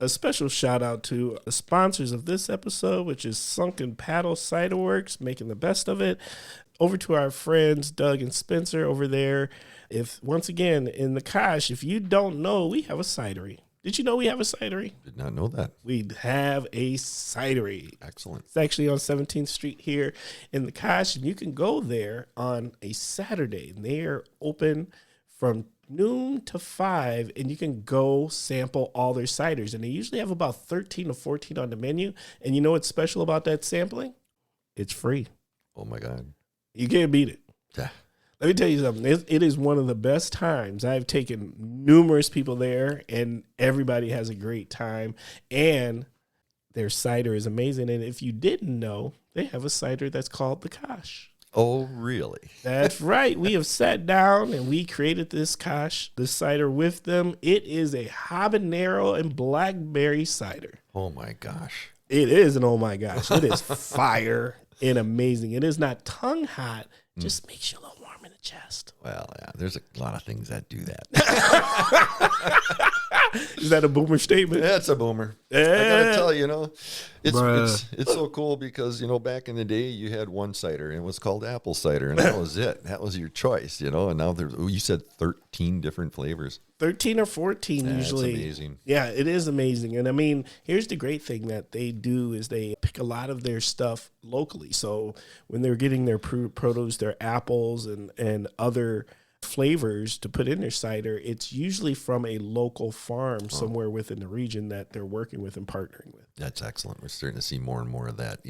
a special shout out to the sponsors of this episode, which is Sunken Paddle Cider Works, making the best of it. Over to our friends Doug and Spencer over there. Once again in the Kosh, if you don't know, we have a cidery. Did you know we have a cidery? Did not know that. We have a cidery. Excellent. It's actually on 17th Street here in the Kosh, and you can go there on a Saturday. And they are open from noon to 5, and you can go sample all their ciders. And they usually have about 13 to 14 on the menu. And you know what's special about that sampling? It's free. Oh my God. You can't beat it. Yeah. Let me tell you something. It is one of the best times. I've taken numerous people there, and everybody has a great time. And their cider is amazing. And if you didn't know, they have a cider that's called the Kosh. Oh, really? That's right. We have sat down and we created this Kosh, this cider with them. It is a habanero and blackberry cider. Oh my gosh. It is an oh my gosh. It is fire and amazing. It is not tongue hot. Just makes you a little warm in the chest. Well, yeah, there's a lot of things that do that. Is that a boomer statement? That's a boomer. I gotta tell you, it's so cool because back in the day you had one cider and it was called apple cider, and that was it. That was your choice, and now you said 13 different flavors. 13 or 14 usually. That's amazing. Yeah, it is amazing. And I mean, here's the great thing that they do is they pick a lot of their stuff locally. So when they're getting their produce, their apples and other flavors to put in their cider, it's usually from a local farm somewhere within the region that they're working with and partnering with. That's excellent. We're starting to see more and more of that,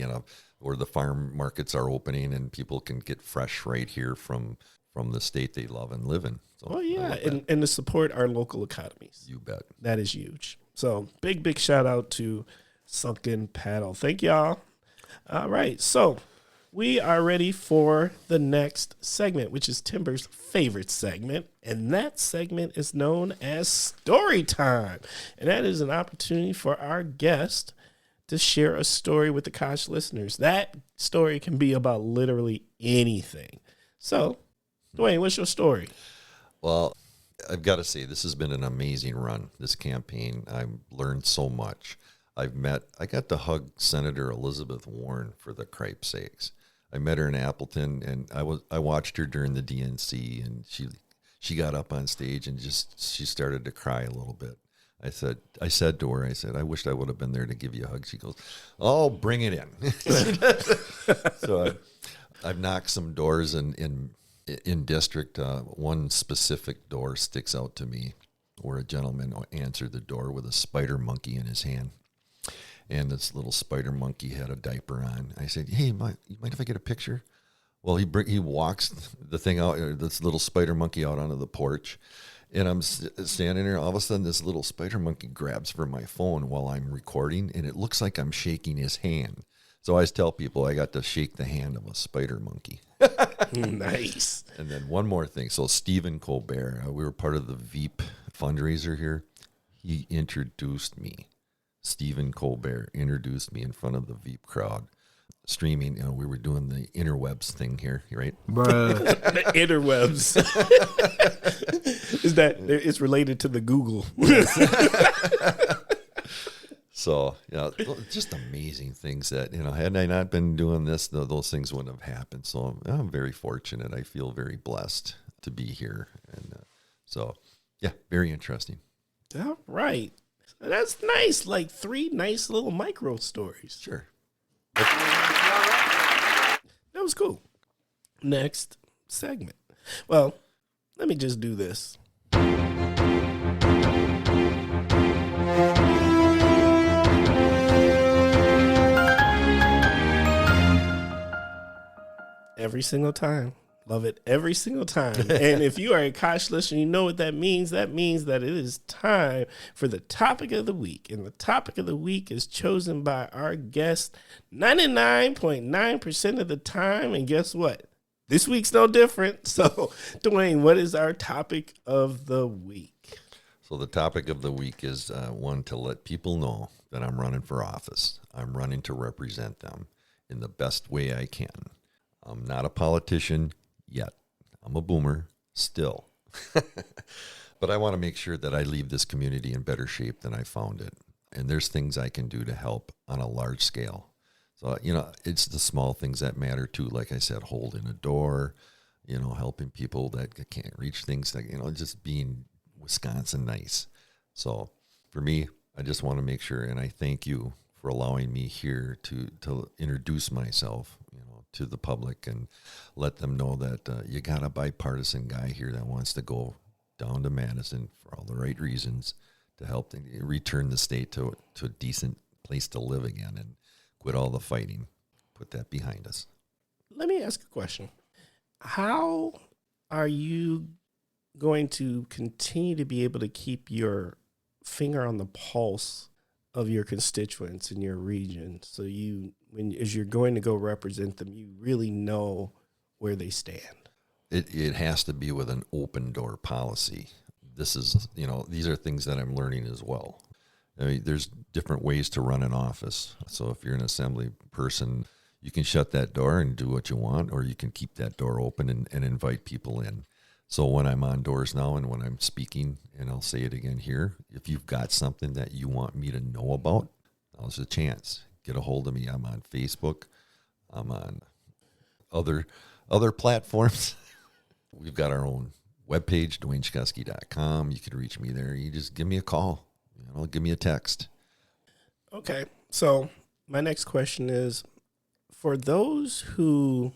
where the farm markets are opening and people can get fresh right here from the state they love and live in. So, and to support our local economies. You bet. That is huge. So big shout out to Sunken Paddle. Thank y'all. All right, so we are ready for the next segment, which is Timber's favorite segment, and that segment is known as Story Time. And that is an opportunity for our guest to share a story with the Kosh listeners. That story can be about literally anything. So, Duane, what's your story? Well, I've got to say, this has been an amazing run, this campaign. I've learned so much. I got to hug Senator Elizabeth Warren, for the cripe's sakes. I met her in Appleton, and I watched her during the DNC, and she got up on stage and she started to cry a little bit. I said to her, I wished I would have been there to give you a hug. She goes, "Oh, bring it in." So I've knocked some doors in district. One specific door sticks out to me, where a gentleman answered the door with a spider monkey in his hand. And this little spider monkey had a diaper on. I said, "Hey, you mind if I get a picture?" Well, he walks the thing out, this little spider monkey out onto the porch, and I'm standing there. All of a sudden, this little spider monkey grabs for my phone while I'm recording, and it looks like I'm shaking his hand. So I always tell people I got to shake the hand of a spider monkey. Nice. And then one more thing. So Stephen Colbert, we were part of the Veep fundraiser here. He introduced me. Stephen Colbert introduced me in front of the Veep crowd. Streaming, we were doing the interwebs thing here, right? The interwebs. It's related to the Google. So, just amazing things that, had I not been doing this, those things wouldn't have happened. So I'm very fortunate. I feel very blessed to be here. And very interesting. All right. So that's nice. Like 3 nice little micro stories. Sure. That was cool. Next segment. Well, let me just do this. Every single time. Love it every single time. And if you are a Kosh listener, you know what that means. That means that it is time for the topic of the week. And the topic of the week is chosen by our guest 99.9% of the time. And guess what? This week's no different. So, Duane, what is our topic of the week? So the topic of the week is one, to let people know that I'm running for office. I'm running to represent them in the best way I can. I'm not a politician yet. I'm a boomer still. But I want to make sure that I leave this community in better shape than I found it. And there's things I can do to help on a large scale. So, it's the small things that matter too. Like I said, holding a door, helping people that can't reach things, like, just being Wisconsin nice. So for me, I just want to make sure, and I thank you for allowing me here to introduce myself, to the public and let them know that you got a bipartisan guy here that wants to go down to Madison for all the right reasons to help return the state to a decent place to live again and quit all the fighting, put that behind us. Let me ask a question. How are you going to continue to be able to keep your finger on the pulse of your constituents in your region, so as you're going to go represent them, you really know where they stand? It has to be with an open door policy. This is, these are things that I'm learning as well. I mean, there's different ways to run an office. So if you're an assembly person, you can shut that door and do what you want, or you can keep that door open and invite people in. So when I'm on doors now and when I'm speaking, and I'll say it again here, if you've got something that you want me to know about, now's the chance. Get a hold of me. I'm on Facebook. I'm on other platforms. We've got our own webpage, DuaneShukoski.com. You can reach me there. You just give me a call. Give me a text. Okay. So my next question is, for those who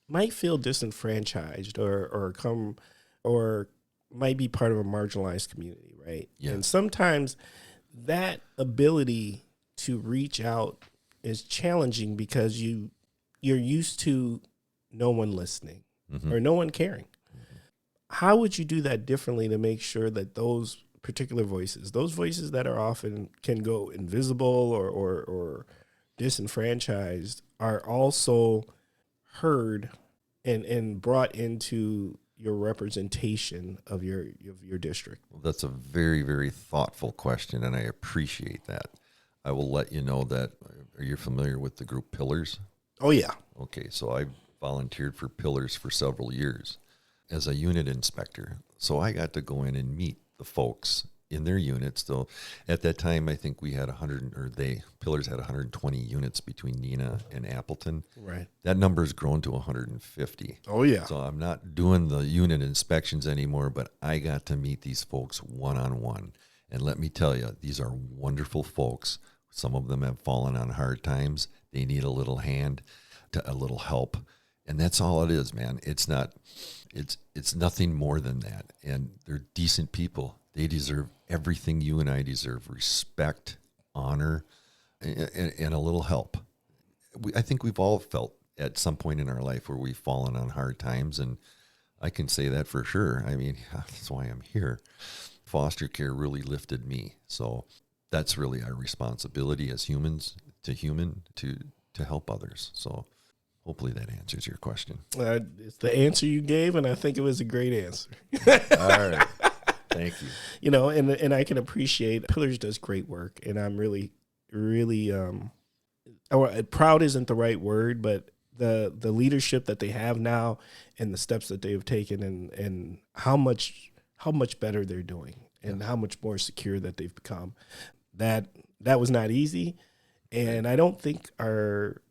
might feel disenfranchised or might be part of a marginalized community, right? Yeah. And sometimes that ability to reach out is challenging because you're used to no one listening or no one caring. How would you do that differently to make sure that those particular voices, those voices that are often can go invisible or disenfranchised, are also heard and brought into your representation of your district? Well, that's a very, very thoughtful question, and I appreciate that. I will let you know that. Are you familiar with the group Pillars? Oh, yeah. Okay, so I volunteered for Pillars for several years as a unit inspector. So I got to go in and meet the folks in their units. So at that time, I think we had Pillars had 120 units between Neenah and Appleton. Right. That number has grown to 150. Oh, yeah. So I'm not doing the unit inspections anymore, but I got to meet these folks one-on-one. And let me tell you, these are wonderful folks. Some of them have fallen on hard times. They need a little hand, a little help. And that's all it is, man. It's nothing more than that. And they're decent people. They deserve everything you and I deserve: respect, honor, and a little help. I think we've all felt at some point in our life where we've fallen on hard times, and I can say that for sure. I mean, that's why I'm here. Foster care really lifted me. So that's really our responsibility as humans to help others. So hopefully that answers your question. It's the answer you gave, and I think it was a great answer. All right. Thank you. You know, and I can appreciate Pillars does great work, and I'm really, really proud isn't the right word, but the leadership that they have now and the steps that they have taken and how much better they're doing and how much more secure that they've become. That was not easy, and I don't think our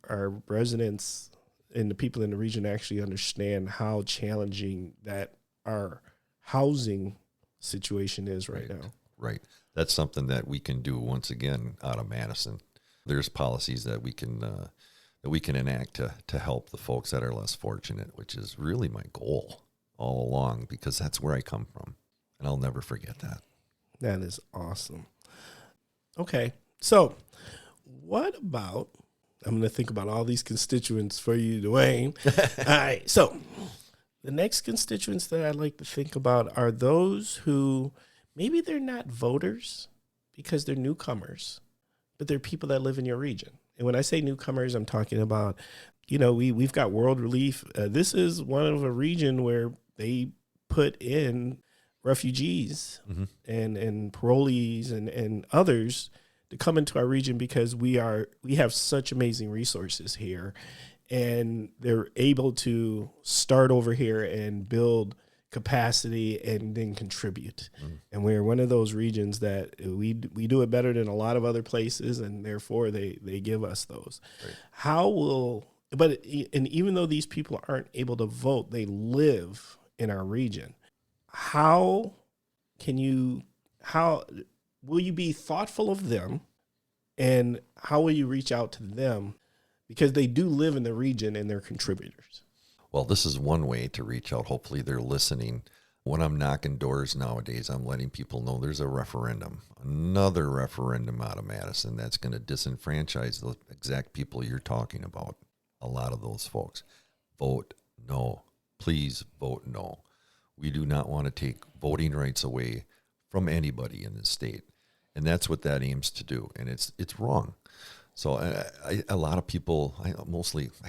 residents and the people in the region actually understand how challenging that our housing situation is right now. Right. That's something that we can do once again out of Madison. There's policies that we can enact to help the folks that are less fortunate, which is really my goal all along, because that's where I come from, and I'll never forget that. That is awesome. Okay, so what about, I'm going to think about all these constituents for you, Duane. All right, so the next constituents that I'd like to think about are those who maybe they're not voters because they're newcomers, but they're people that live in your region. And when I say newcomers, I'm talking about, you know, we've got World Relief. This is one of a region where they put in refugees and parolees and others to come into our region because we have such amazing resources here, and they're able to start over here and build capacity and then contribute. And we're one of those regions that we do it better than a lot of other places, and therefore they give us those. Right. And even though these people aren't able to vote, they live in our region. How will you be thoughtful of them, and how will you reach out to them, because they do live in the region and they're contributors? Well, this is one way to reach out. Hopefully they're listening. When I'm knocking doors nowadays, I'm letting people know there's a referendum, another referendum out of Madison that's going to disenfranchise the exact people you're talking about. A lot of those folks. Vote no. Please vote no. We do not want to take voting rights away from anybody in this state. And that's what that aims to do. And it's wrong. So a lot of people, I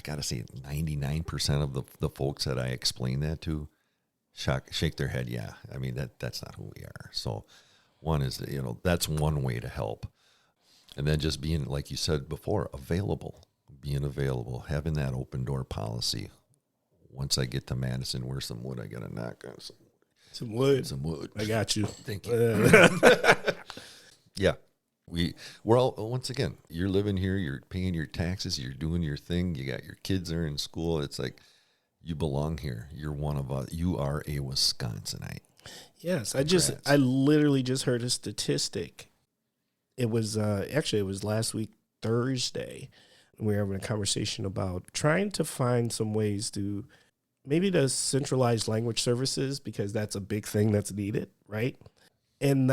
got to say 99% of the folks that I explain that to shake their head. Yeah, I mean, that's not who we are. So one is, that's one way to help. And then just being, like you said before, being available, having that open door policy. Once I get to Madison, where's some wood? I got to knock on Some wood. some wood. I got you. Thank you. Yeah. We're all, once again, you're living here, you're paying your taxes, you're doing your thing, you got your kids are in school. It's like, you belong here. You're one of us. You are a Wisconsinite. Yes. I literally just heard a statistic. It was last week, Thursday. We were having a conversation about trying to find some ways to maybe to centralize language services, because that's a big thing that's needed, right? And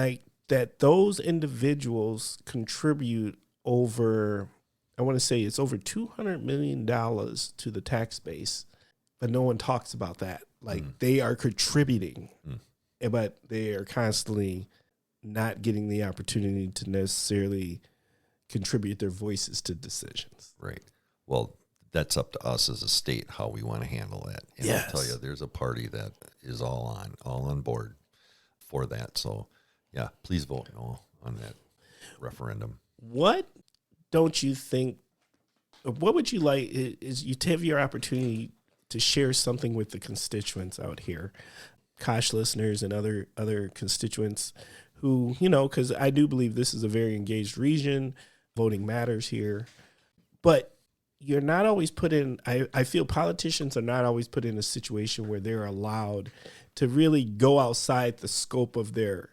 that those individuals contribute over, I want to say it's over $200 million to the tax base, but no one talks about that. Like they are contributing, but they are constantly not getting the opportunity to necessarily contribute their voices to decisions. Right. Well, that's up to us as a state, how we want to handle that. And yes. I'll tell you, there's a party that is all on board for that. So, yeah, please vote no on that referendum. What don't you think, what would you like is you to have your opportunity to share something with the constituents out here, Kosh listeners and other constituents who, because I do believe this is a very engaged region. Voting matters here. But you're not always put in, I feel politicians are not always put in a situation where they're allowed to really go outside the scope of their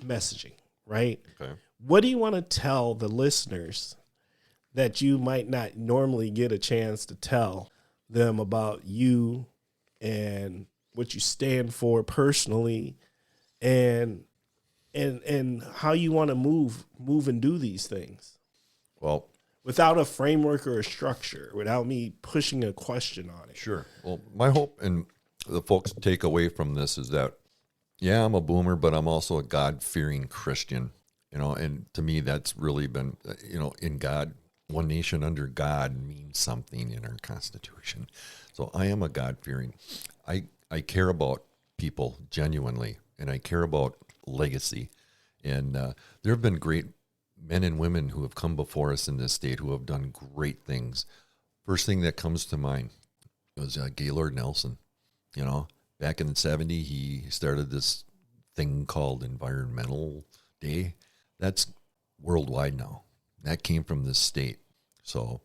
messaging, right? Okay. What do you want to tell the listeners that you might not normally get a chance to tell them about you and what you stand for personally, and how you want to move and do these things? Well, without a framework or a structure, without me pushing a question on it. Sure. Well, my hope and the folks take away from this is that, yeah, I'm a boomer, but I'm also a God-fearing Christian, and to me, that's really been, in God, one nation under God means something in our Constitution. So I am a God-fearing. I care about people genuinely, and I care about legacy. And there have been great men and women who have come before us in this state who have done great things. First thing that comes to mind was Gaylord Nelson. Back in the 70s, he started this thing called Environmental Day. That's worldwide now. That came from this state. So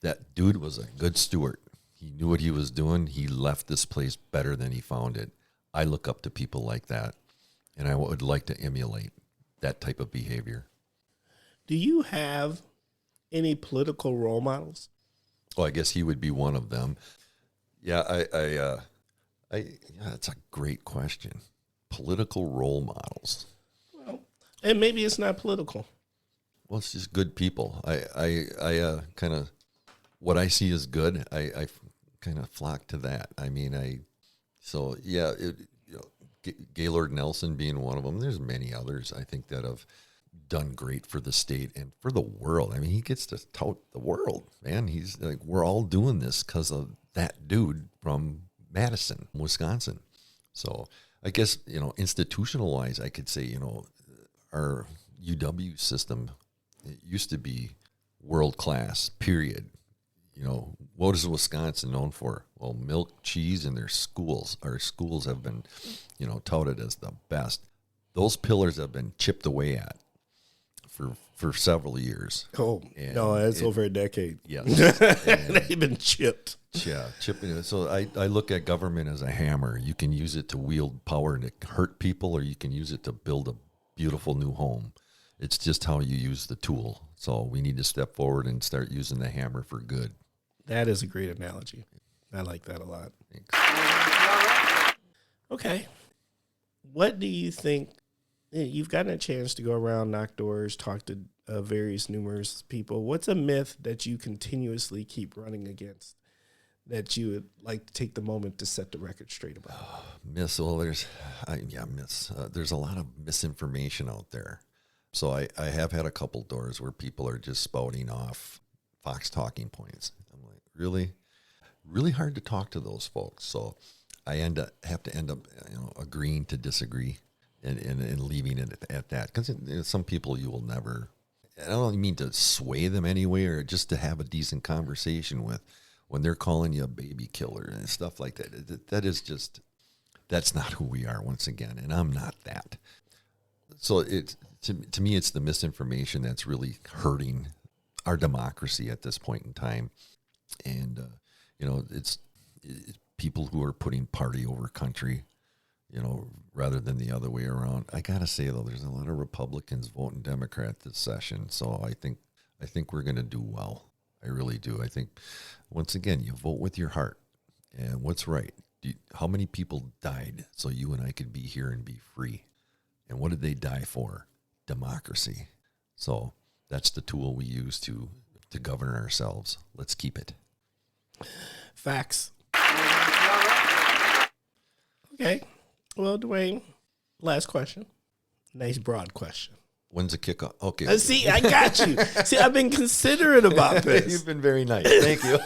that dude was a good steward. He knew what he was doing. He left this place better than he found it. I look up to people like that, and I would like to emulate that type of behavior. Do you have any political role models? Well, I guess he would be one of them. Yeah, that's a great question. Political role models. Well, and maybe it's not political. Well, it's just good people. I kind of, what I see as good, I kind of flock to that. Gaylord Nelson being one of them. There's many others, I think, that have done great for the state and for the world. He gets to tout the world, man. He's like, we're all doing this because of that dude from Madison, Wisconsin. So I guess, institutional-wise, I could say, our UW system, it used to be world-class, period. What is Wisconsin known for? Well, milk, cheese, and their schools. Our schools have been, touted as the best. Those pillars have been chipped away at for several years. Oh, no, it's over a decade. Yes. They've been chipped. Yeah, chipping it. So I look at government as a hammer. You can use it to wield power and to hurt people, or you can use it to build a beautiful new home. It's just how you use the tool. So we need to step forward and start using the hammer for good. That is a great analogy. I like that a lot. Thanks. Okay. What do you think? You've gotten a chance to go around, knock doors, talk to various numerous people. What's a myth that you continuously keep running against that you would like to take the moment to set the record straight about? Myths. Well, myths. There's a lot of misinformation out there. So I have had a couple doors where people are just spouting off Fox talking points. I'm like, really? Really hard to talk to those folks. So I have to end up agreeing to disagree and leaving it at that. Because some people you will never, I don't mean to sway them anyway, or just to have a decent conversation with when they're calling you a baby killer and stuff like that. That is just, that's not who we are once again. And I'm not that. So to me, it's the misinformation that's really hurting our democracy at this point in time. And, it's people who are putting party over country, rather than the other way around. I got to say, though, there's a lot of Republicans voting Democrat this session. So I think we're going to do well. I really do. I think, once again, you vote with your heart and what's right. How many people died so you and I could be here and be free? And what did they die for? Democracy. So that's the tool we use to govern ourselves. Let's keep it. Facts. Okay. Well, Duane, last question. Nice broad question. When's the kickoff? Okay. See, I got you. See, I've been considerate about this. You've been very nice. Thank you.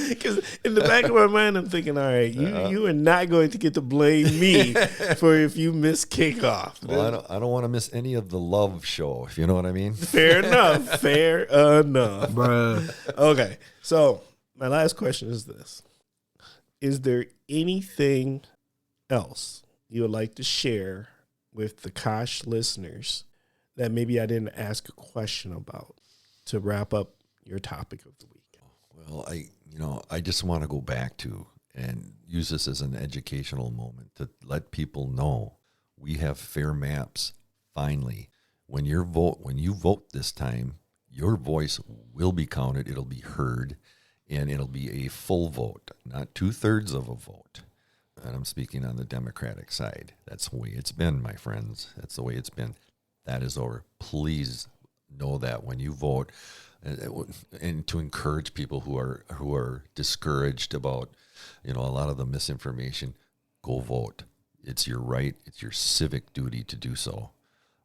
Because in the back of my mind, I'm thinking, all right, you are not going to get to blame me for if you miss kickoff. Well, I don't want to miss any of the love show, if you know what I mean. Fair enough. Fair enough. Bruh. Okay. So my last question is this. Is there anything else you would like to share with the Kosh listeners that maybe I didn't ask a question about to wrap up your topic of the week? Well, I just want to go back to and use this as an educational moment to let people know we have fair maps. Finally, when you vote this time, your voice will be counted. It'll be heard, and it'll be a full vote, not 2/3 of a vote. And I'm speaking on the Democratic side. That's the way it's been, my friends. That's the way it's been. That is over. Please know that when you vote, and to encourage people who are discouraged about, a lot of the misinformation. Go vote. It's your right. It's your civic duty to do so,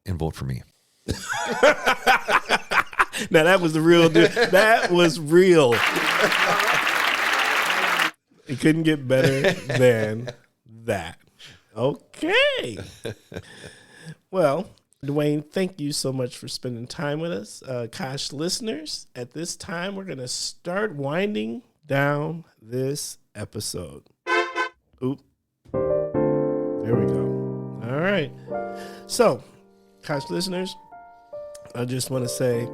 and vote for me. Now that was the real dude. That was real. It couldn't get better than that. Okay. Well, Duane, thank you so much for spending time with us. Kosh listeners, at this time, we're going to start winding down this episode. Oop. There we go. All right. So, Kosh listeners, I just want to say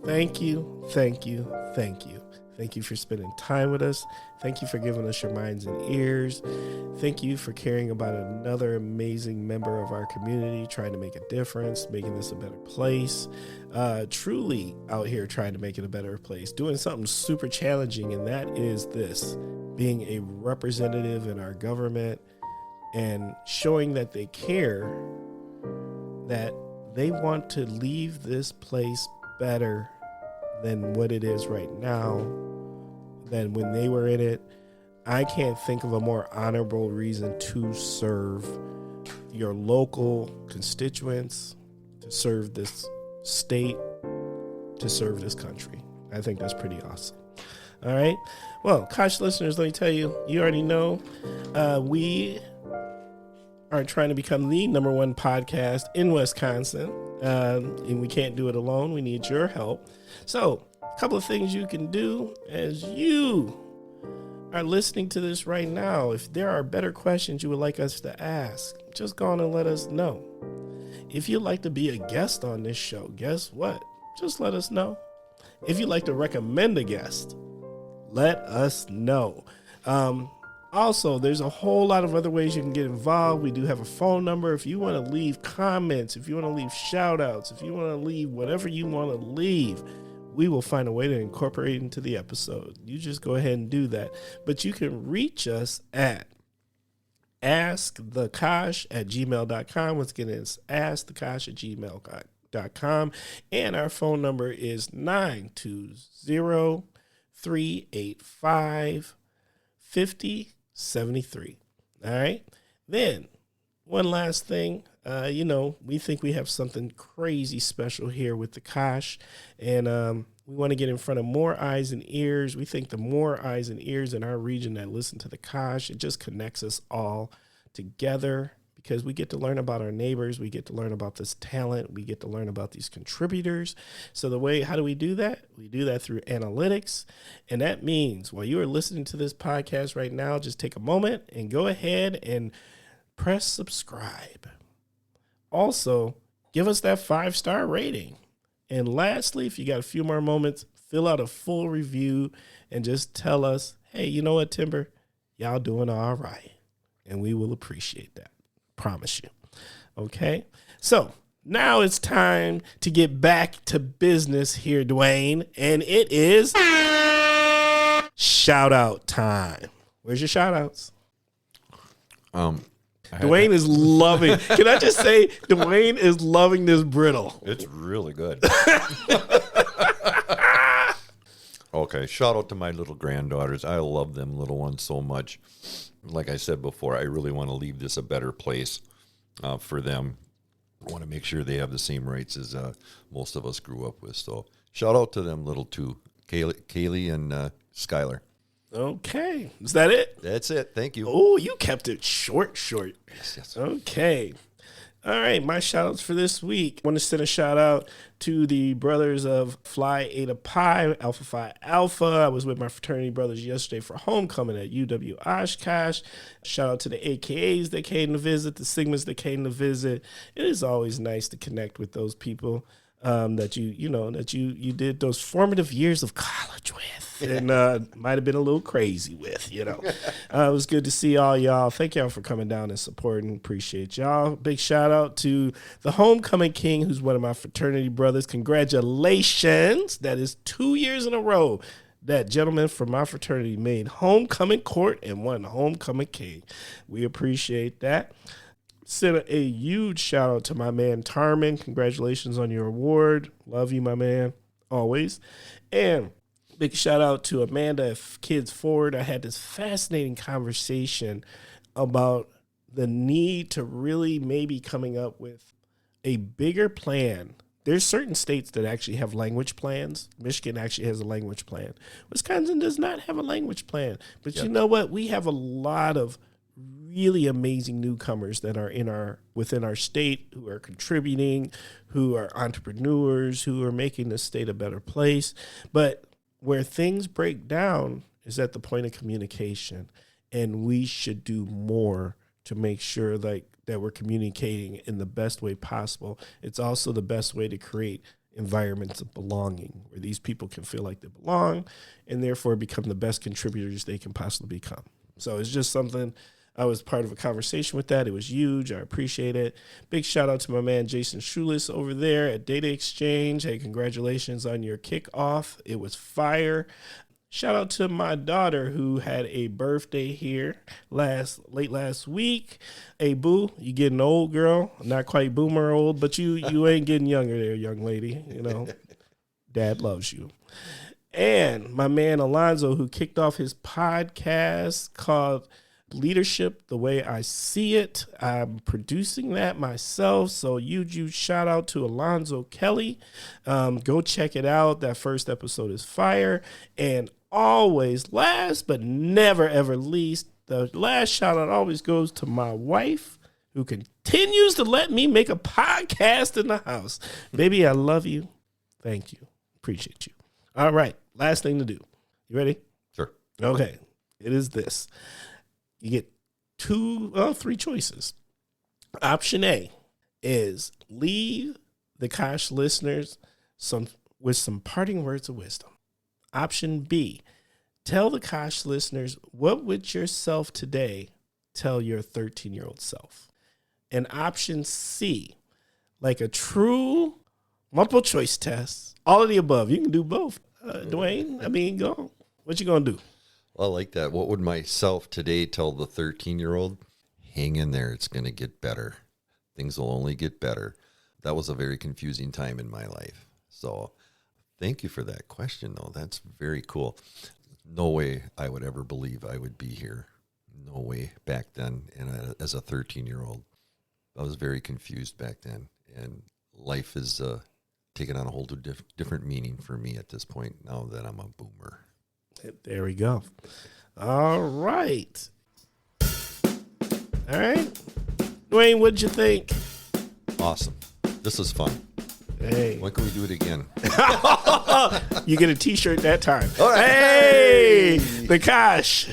thank you, thank you, thank you. Thank you for spending time with us. Thank you for giving us your minds and ears. Thank you for caring about another amazing member of our community, trying to make a difference, making this a better place. Truly out here trying to make it a better place, doing something super challenging, and that is this, being a representative in our government and showing that they care, that they want to leave this place better than what it is right now, than when they were in it. I can't think of a more honorable reason to serve your local constituents, to serve this state, to serve this country. I think that's pretty awesome. All right. Well, Kosh listeners, let me tell you, you already know we are trying to become the #1 podcast in Wisconsin. And we can't do it alone. We need your help. So, a couple of things you can do as you are listening to this right now. If there are better questions you would like us to ask, just go on and let us know. If you'd like to be a guest on this show, guess what? Just let us know. If you'd like to recommend a guest, let us know. Also, there's a whole lot of other ways you can get involved. We do have a phone number. If you want to leave comments, if you want to leave shout outs, if you want to leave whatever you want to leave, we will find a way to incorporate it into the episode. You just go ahead and do that. But you can reach us at askthekosh@gmail.com. Once again, it's askthekosh@gmail.com. And our phone number is 920-385-5073. All right. Then one last thing, we think we have something crazy special here with the Kosh, and we want to get in front of more eyes and ears. We think the more eyes and ears in our region that listen to the Kosh, it just connects us all together, because we get to learn about our neighbors. We get to learn about this talent. We get to learn about these contributors. So how do we do that? We do that through analytics. And that means while you are listening to this podcast right now, just take a moment and go ahead and press subscribe. Also, give us that 5-star rating. And lastly, if you got a few more moments, fill out a full review and just tell us, hey, you know what, Timber? Y'all doing all right. And we will appreciate that. Promise you. Okay. So now it's time to get back to business here, Duane. And it is shout out time. Where's your shout outs? Duane is loving. Can I just say, Duane is loving this brittle. It's really good. Okay, shout out to my little granddaughters. I love them little ones so much. Like I said before, I really want to leave this a better place for them. I want to make sure they have the same rights as most of us grew up with. So shout out to them little two, Kaylee and Skylar. Okay. Is that it? That's it. Thank you. Oh, you kept it short. Yes. Okay. All right. My shout outs for this week. I want to send a shout out to the brothers of Phi Eta Pi, Alpha Phi Alpha. I was with my fraternity brothers yesterday for homecoming at UW Oshkosh. Shout out to the AKAs that came to visit, the Sigmas that came to visit. It is always nice to connect with those people that you did those formative years of college with, and might have been a little crazy with. It was good to see all y'all. Thank y'all for coming down and supporting. Appreciate y'all. Big shout out to the homecoming king, who's one of my fraternity brothers. Congratulations! That is 2 years in a row that gentleman from my fraternity made homecoming court and won homecoming king. We appreciate that. Send a huge shout out to my man Tarman. Congratulations on your award. Love you, my man. always. And big shout out to Amanda at Kids Forward. I had this fascinating conversation about the need to really maybe coming up with a bigger plan. There's certain states that actually have language plans. Michigan actually has a language plan. Wisconsin does not have a language plan. But You know what? We have a lot of really amazing newcomers that are within our state who are contributing, who are entrepreneurs, who are making the state a better place. But where things break down is at the point of communication. And we should do more to make sure that we're communicating in the best way possible. It's also the best way to create environments of belonging where these people can feel like they belong and therefore become the best contributors they can possibly become. So it's just something. I was part of a conversation with that. It was huge. I appreciate it. Big shout out to my man Jason Shulis over there at Data Exchange. Hey, congratulations on your kickoff. It was fire. Shout out to my daughter who had a birthday here late last week. Hey, boo, you getting old, girl. Not quite boomer old, but you ain't getting younger there, young lady. You know, Dad loves you. And my man Alonzo, who kicked off his podcast called Leadership the Way I See It. I'm producing that myself. So huge shout out to Alonzo Kelly. Go check it out. That first episode is fire. And always, last but never ever least, the last shout out always goes to my wife, who continues to let me make a podcast in the house. Baby, I love you. Thank you. Appreciate you. All right. Last thing to do. You ready? Sure. Okay. It is this. You get three choices. Option A is leave the Kosh listeners with some parting words of wisdom. Option B, tell the Kosh listeners, what would yourself today tell your 13-year-old self? And option C, like a true multiple choice test, all of the above. You can do both. Duane, go. What you going to do? I like that. What would myself today tell the 13-year-old? Hang in there. It's going to get better. Things will only get better. That was a very confusing time in my life. So thank you for that question, though. That's very cool. No way I would ever believe I would be here. No way back then. And as a 13-year-old, I was very confused back then. And life is taken on a whole different meaning for me at this point now that I'm a boomer. There we go. All right. Duane, what'd you think? Awesome. This is fun. Hey. When can we do it again? You get a t-shirt that time. All right. Hey, the Kosh.